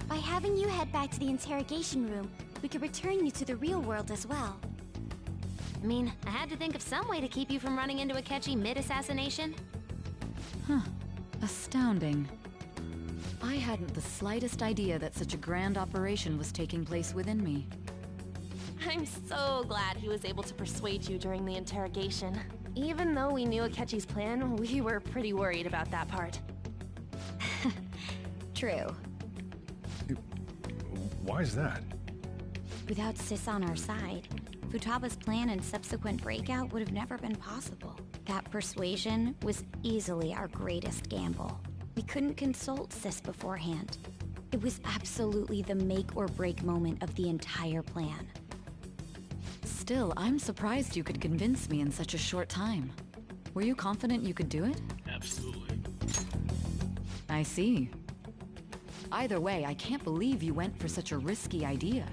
By having you head back to the interrogation room, we could return you to the real world as well. I mean, I had to think of some way to keep you from running into Akechi mid-assassination. Huh. Astounding. I hadn't the slightest idea that such a grand operation was taking place within me. I'm so glad he was able to persuade you during the interrogation. Even though we knew Akechi's plan, we were pretty worried about that part. True. Why is that? Without Sis on our side, Futaba's plan and subsequent breakout would have never been possible. That persuasion was easily our greatest gamble. We couldn't consult Sis beforehand. It was absolutely the make or break moment of the entire plan. Still, I'm surprised you could convince me in such a short time. Were you confident you could do it? Absolutely. I see. Either way, I can't believe you went for such a risky idea.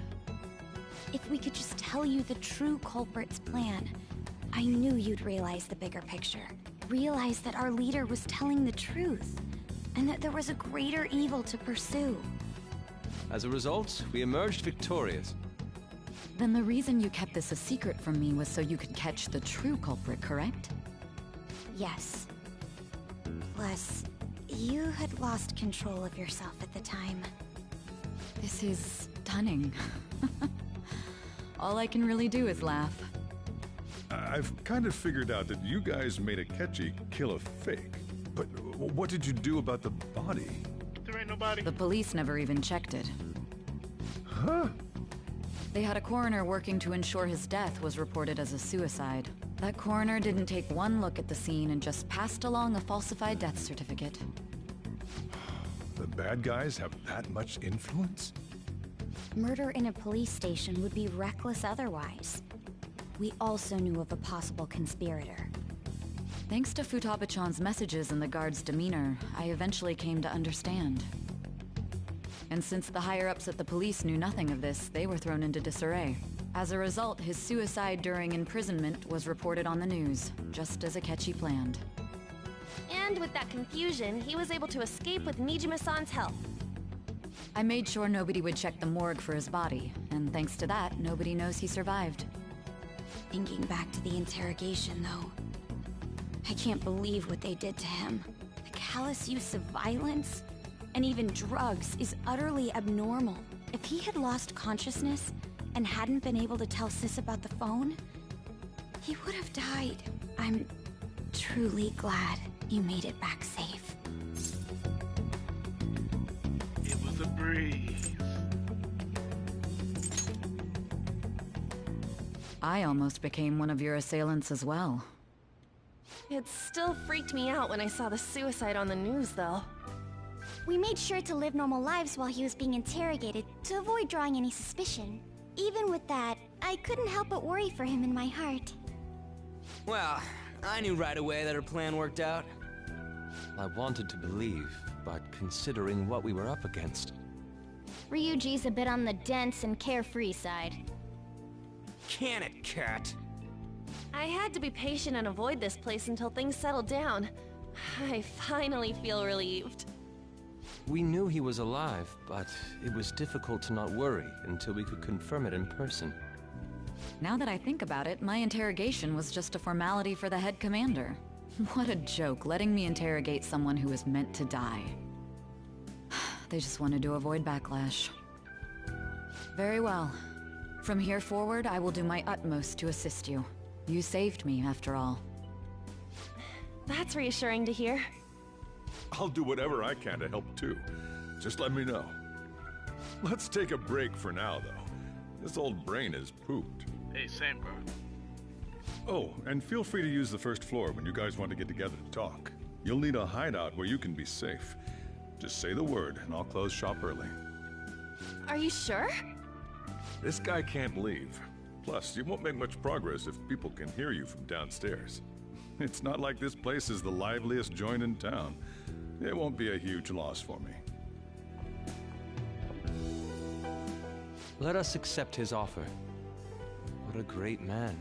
If we could just tell you the true culprit's plan, I knew you'd realize the bigger picture. realized that our leader was telling the truth, and that there was a greater evil to pursue. As a result, we emerged victorious. Then the reason you kept this a secret from me was so you could catch the true culprit, correct? Yes. Plus, you had lost control of yourself at the time. This is stunning. All I can really do is laugh. I've kind of figured out that you guys made Akechi kill a fake. But what did you do about the body? There ain't nobody. The police never even checked it. Huh? They had a coroner working to ensure his death was reported as a suicide. That coroner didn't take one look at the scene and just passed along a falsified death certificate. The bad guys have that much influence? Murder in a police station would be reckless otherwise. We also knew of a possible conspirator. Thanks to Futaba-chan's messages and the guard's demeanor, I eventually came to understand. And since the higher-ups at the police knew nothing of this, they were thrown into disarray. As a result, his suicide during imprisonment was reported on the news, just as Akechi planned. And with that confusion, he was able to escape with Nijima-san's help. I made sure nobody would check the morgue for his body, and thanks to that, nobody knows he survived. Thinking back to the interrogation, though, I can't believe what they did to him. The callous use of violence, and even drugs, is utterly abnormal. If he had lost consciousness and hadn't been able to tell Sis about the phone, he would have died. I'm truly glad you made it back safe. It was a breeze. I almost became one of your assailants as well. It still freaked me out when I saw the suicide on the news, though. We made sure to live normal lives while he was being interrogated to avoid drawing any suspicion. Even with that, I couldn't help but worry for him in my heart. Well, I knew right away that her plan worked out. I wanted to believe, but considering what we were up against... Ryuji's a bit on the dense and carefree side. Can it, cat? I had to be patient and avoid this place until things settled down. I finally feel relieved. We knew he was alive, but it was difficult to not worry until we could confirm it in person. Now that I think about it, my interrogation was just a formality for the head commander. What a joke, letting me interrogate someone who was meant to die. They just wanted to avoid backlash. Very well. From here forward, I will do my utmost to assist you. You saved me, after all. That's reassuring to hear. I'll do whatever I can to help too. Just let me know. Let's take a break for now, though. This old brain is pooped. Hey, same, bro. Oh, and feel free to use the first floor when you guys want to get together to talk. You'll need a hideout where you can be safe. Just say the word, and I'll close shop early. Are you sure? This guy can't leave. Plus, you won't make much progress if people can hear you from downstairs. It's not like this place is the liveliest joint in town. It won't be a huge loss for me. Let us accept his offer. What a great man.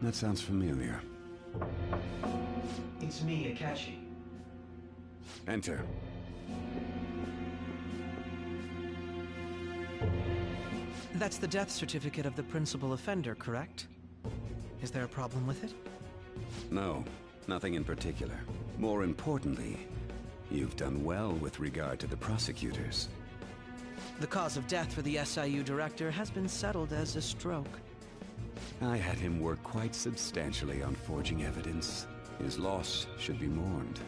That sounds familiar. It's me, Akechi. Enter. That's the death certificate of the principal offender, correct? Is there a problem with it? No, nothing in particular. More importantly, you've done well with regard to the prosecutors. The cause of death for the SIU director has been settled as a stroke. I had him work quite substantially on forging evidence. His loss should be mourned.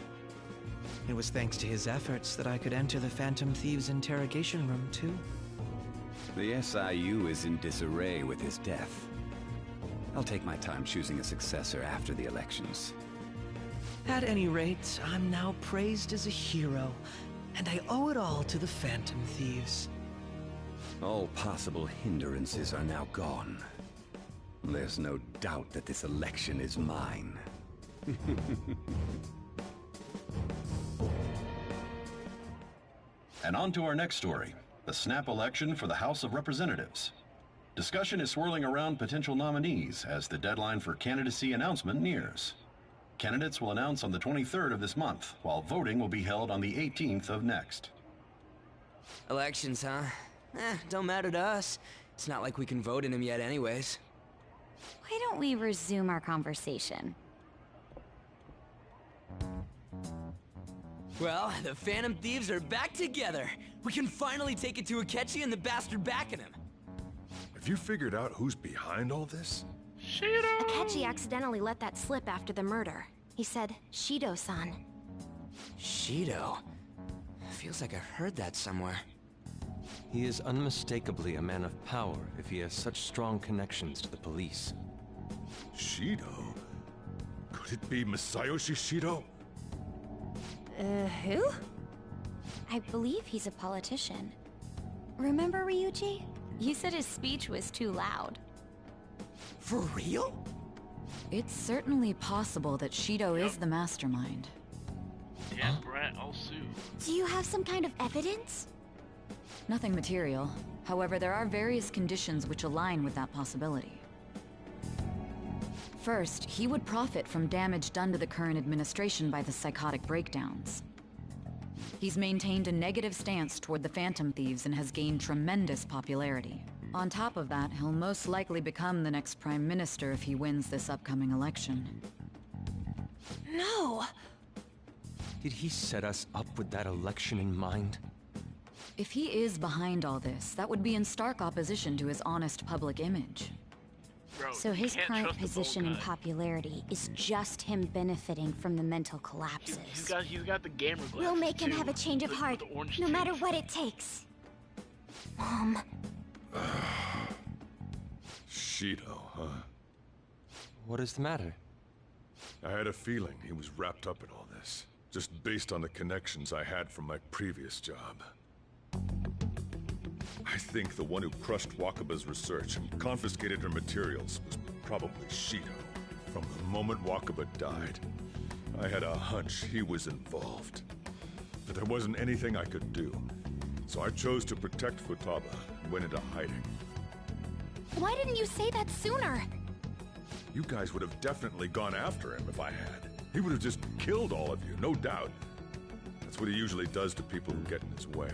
It was thanks to his efforts that I could enter the Phantom Thieves' interrogation room, too. The SIU is in disarray with his death. I'll take my time choosing a successor after the elections. At any rate, I'm now praised as a hero, and I owe it all to the Phantom Thieves. All possible hindrances are now gone. There's no doubt that this election is mine. And on to our next story, the snap election for the House of Representatives. Discussion is swirling around potential nominees as the deadline for candidacy announcement nears. Candidates will announce on the 23rd of this month, while voting will be held on the 18th of next. Elections, huh? Don't matter to us. It's not like we can vote in them yet anyways. Why don't we resume our conversation? Well, the Phantom Thieves are back together. We can finally take it to Akechi and the bastard backing him. Have you figured out who's behind all this? Shido! Akechi accidentally let that slip after the murder. He said, Shido-san. Shido? Feels like I've heard that somewhere. He is unmistakably a man of power if he has such strong connections to the police. Shido? Could it be Masayoshi Shido? Who? I believe he's a politician. Remember, Ryuji? You said his speech was too loud. For real? It's certainly possible that Shido is the mastermind. Damn, Brat, I'll sue. Do you have some kind of evidence? Nothing material. However, there are various conditions which align with that possibility. First, he would profit from damage done to the current administration by the psychotic breakdowns. He's maintained a negative stance toward the Phantom Thieves and has gained tremendous popularity. On top of that, he'll most likely become the next Prime Minister if he wins this upcoming election. No! Did he set us up with that election in mind? If he is behind all this, that would be in stark opposition to his honest public image. Bro, So his current position in popularity is just him benefiting from the mental collapses. He's got the gamer glasses. We'll make him too, have a change of heart, with the orange no tape. matter what it takes. Mom. Shido, huh? What is the matter? I had a feeling he was wrapped up in all this, just based on the connections I had from my previous job. I think the one who crushed Wakaba's research and confiscated her materials was probably Shido. From the moment Wakaba died, I had a hunch he was involved. But there wasn't anything I could do, so I chose to protect Futaba and went into hiding. Why didn't you say that sooner? You guys would have definitely gone after him if I had. He would have just killed all of you, no doubt. That's what he usually does to people who get in his way.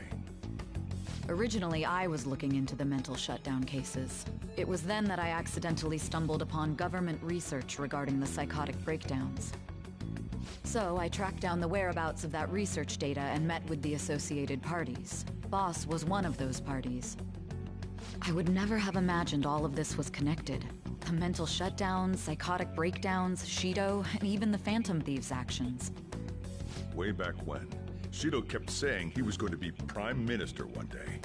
Originally, I was looking into the mental shutdown cases. It was then that I accidentally stumbled upon government research regarding the psychotic breakdowns. So I tracked down the whereabouts of that research data and met with the associated parties. Boss was one of those parties. I would never have imagined all of this was connected. The mental shutdowns, psychotic breakdowns, Shido, and even the Phantom Thieves' actions. Way back when, Shido kept saying he was going to be Prime Minister one day.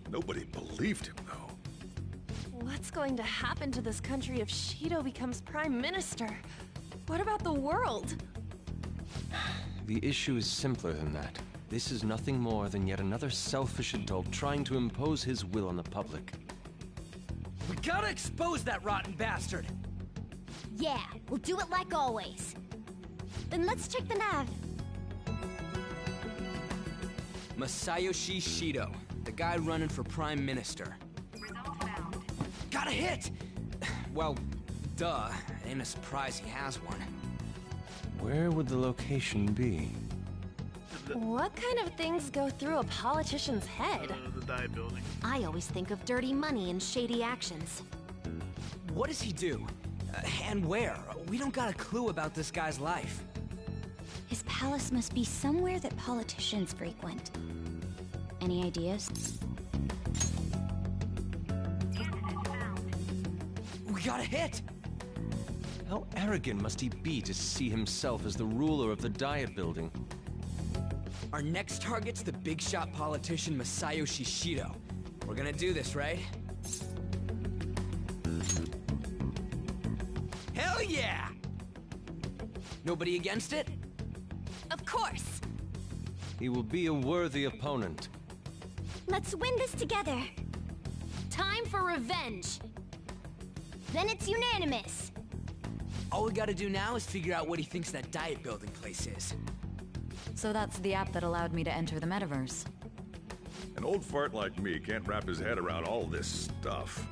Nobody believed him, though. What's going to happen to this country if Shido becomes Prime Minister? What about the world? The issue is simpler than that. This is nothing more than yet another selfish adult trying to impose his will on the public. We gotta expose that rotten bastard! Yeah, we'll do it like always. Then let's check the nav. Masayoshi Shido, the guy running for Prime Minister. Got a hit! Well, duh. Ain't a surprise he has one. Where would the location be? What kind of things go through a politician's head? The diet building. I always think of dirty money and shady actions. What does he do? And where? We don't got a clue about this guy's life. His palace must be somewhere that politicians frequent. Any ideas? We got a hit! How arrogant must he be to see himself as the ruler of the diet building? Our next target's the big shot politician Masayoshi Shido. We're gonna do this, right? Hell yeah! Nobody against it? Of course! He will be a worthy opponent. Let's win this together. Time for revenge! Then it's unanimous. All we gotta do now is figure out what he thinks that diet building place is. So that's the app that allowed me to enter the metaverse. An old fart like me can't wrap his head around all this stuff.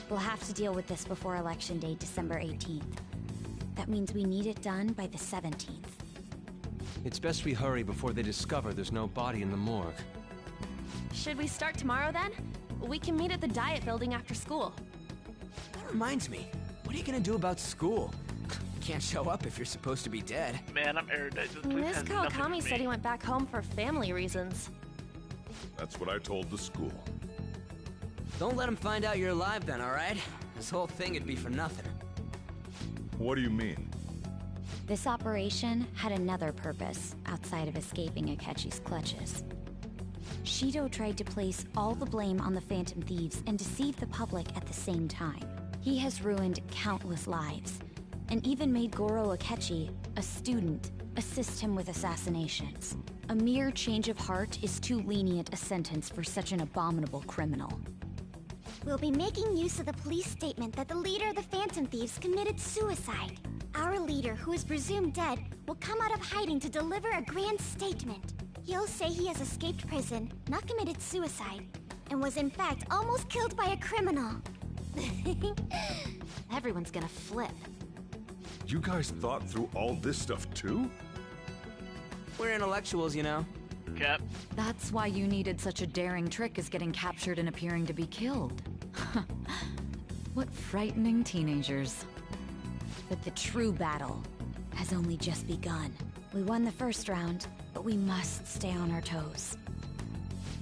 We'll have to deal with this before Election Day, December 18th. That means we need it done by the 17th. It's best we hurry before they discover there's no body in the morgue. Should we start tomorrow then? We can meet at the Diet Building after school. That reminds me. What are you gonna do about school? Can't show up if you're supposed to be dead. Man, I'm erudite. This place Miss has nothing for Kawakami me. said he went back home for family reasons. That's what I told the school. Don't let him find out you're alive then, alright? This whole thing would be for nothing. What do you mean? This operation had another purpose outside of escaping Akechi's clutches. Shido tried to place all the blame on the Phantom Thieves and deceive the public at the same time. He has ruined countless lives, and even made Goro Akechi, a student, assist him with assassinations. A mere change of heart is too lenient a sentence for such an abominable criminal. We'll be making use of the police statement that the leader of the Phantom Thieves committed suicide. Our leader, who is presumed dead, will come out of hiding to deliver a grand statement. He'll say he has escaped prison, not committed suicide, and was in fact almost killed by a criminal. Everyone's gonna flip. You guys thought through all this stuff too? We're intellectuals, you know. Cap. That's why you needed such a daring trick as getting captured and appearing to be killed. What frightening teenagers. But the true battle has only just begun. We won the first round, but we must stay on our toes.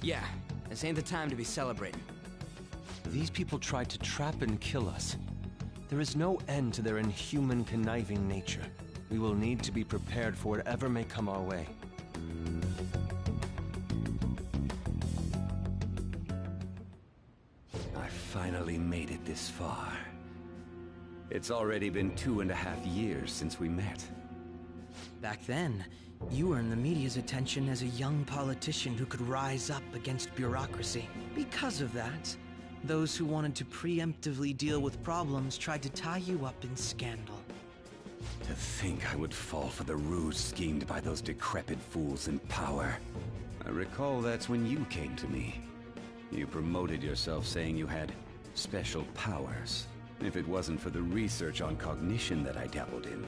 Yeah, this ain't the time to be celebrating. These people tried to trap and kill us. There is no end to their inhuman, conniving nature. We will need to be prepared for whatever may come our way. I finally made it this far. It's already been 2.5 years since we met. Back then, you earned the media's attention as a young politician who could rise up against bureaucracy. Because of that, those who wanted to preemptively deal with problems tried to tie you up in scandal. To think I would fall for the ruse schemed by those decrepit fools in power. I recall that's when you came to me. You promoted yourself saying you had special powers. If it wasn't for the research on cognition that I dabbled in,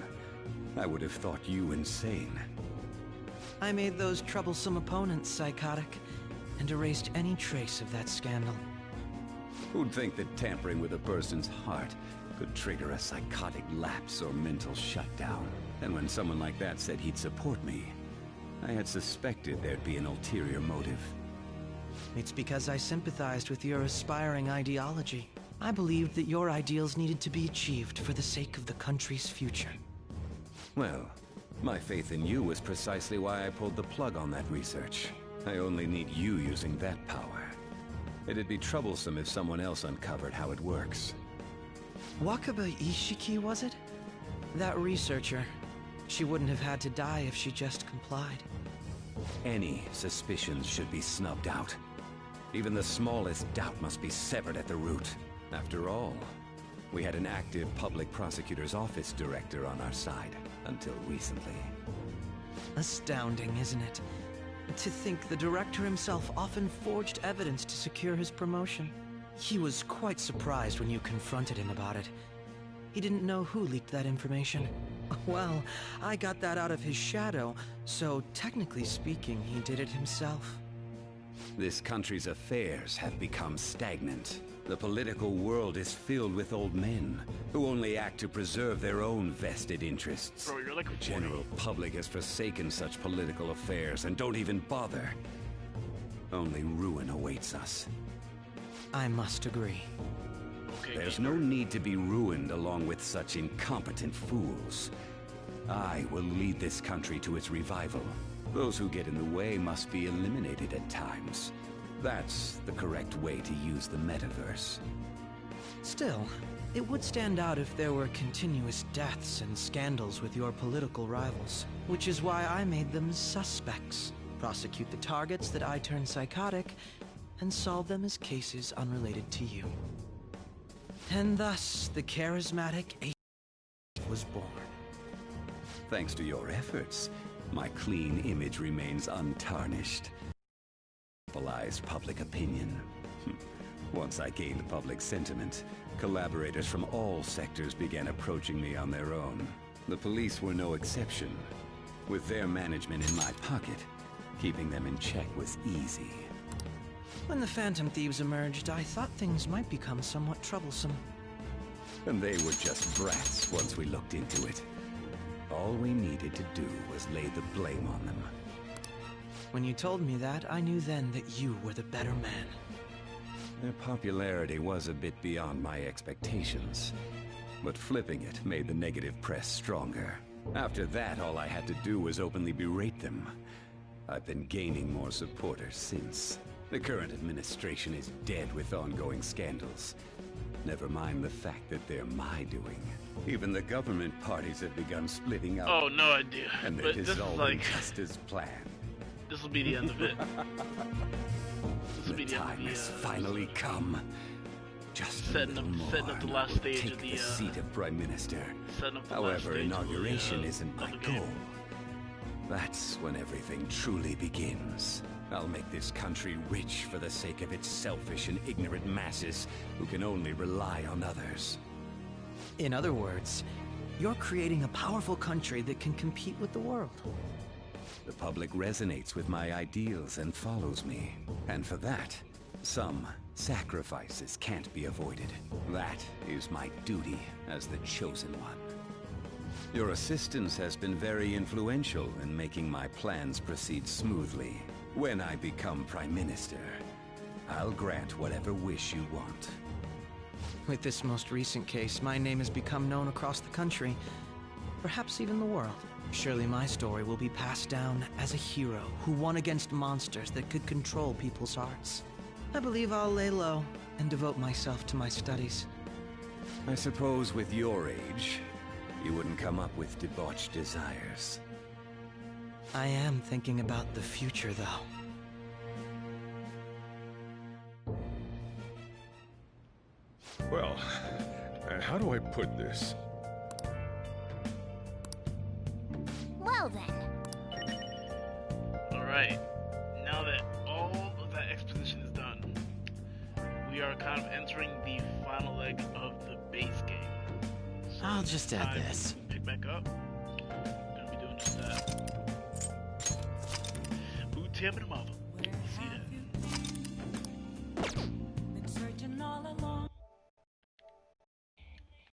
I would have thought you insane. I made those troublesome opponents psychotic, and erased any trace of that scandal. Who'd think that tampering with a person's heart could trigger a psychotic lapse or mental shutdown? And when someone like that said he'd support me, I had suspected there'd be an ulterior motive. It's because I sympathized with your aspiring ideology. I believed that your ideals needed to be achieved for the sake of the country's future. Well, my faith in you was precisely why I pulled the plug on that research. I only need you using that power. It'd be troublesome if someone else uncovered how it works. Wakaba Ishiki, was it? That researcher. She wouldn't have had to die if she just complied. Any suspicions should be snubbed out. Even the smallest doubt must be severed at the root. After all, we had an active public prosecutor's office director on our side, until recently. Astounding, isn't it? To think the director himself often forged evidence to secure his promotion. He was quite surprised when you confronted him about it. He didn't know who leaked that information. Well, I got that out of his shadow, so technically speaking, he did it himself. This country's affairs have become stagnant. The political world is filled with old men who only act to preserve their own vested interests. Bro, you're like the general public has forsaken such political affairs and don't even bother. Only ruin awaits us. I must agree. Okay, There's no need to be ruined along with such incompetent fools. I will lead this country to its revival. Those who get in the way must be eliminated at times. That's the correct way to use the metaverse. Still, it would stand out if there were continuous deaths and scandals with your political rivals, which is why I made them suspects. Prosecute the targets that I turn psychotic, and solve them as cases unrelated to you. And thus, the charismatic was born. Thanks to your efforts, my clean image remains untarnished. Monopolized public opinion. Once I gained public sentiment, collaborators from all sectors began approaching me on their own. The police were no exception. With their management in my pocket, keeping them in check was easy. When the Phantom Thieves emerged, I thought things might become somewhat troublesome. And they were just brats once we looked into it. All we needed to do was lay the blame on them. When you told me that, I knew then that you were the better man. Their popularity was a bit beyond my expectations, but flipping it made the negative press stronger. After that, all I had to do was openly berate them. I've been gaining more supporters since. The current administration is dead with ongoing scandals. Never mind the fact that they're my doing. Even the government parties have begun splitting up. Oh, no idea. And they're But this is dissolving like... just as planned. This will be the end of it. This will be the end of the, has finally come. Just setting up the last stage of the seat of Prime Minister. Setting up the However, last stage inauguration of the, isn't my of the game. goal. That's when everything truly begins. I'll make this country rich for the sake of its selfish and ignorant masses who can only rely on others. In other words, you're creating a powerful country that can compete with the world. The public resonates with my ideals and follows me. And for that, some sacrifices can't be avoided. That is my duty as the chosen one. Your assistance has been very influential in making my plans proceed smoothly. When I become Prime Minister, I'll grant whatever wish you want. With this most recent case, my name has become known across the country, perhaps even the world. Surely my story will be passed down as a hero who won against monsters that could control people's hearts. I believe I'll lay low and devote myself to my studies. I suppose with your age, you wouldn't come up with debauched desires. I am thinking about the future, though. Well, how do I put this? Well then. Alright, now that all of that exposition is done, we are kind of entering the final leg of the base game. So I'll just add this. Pick back up. Gonna be doing just that. Boot him in the mother.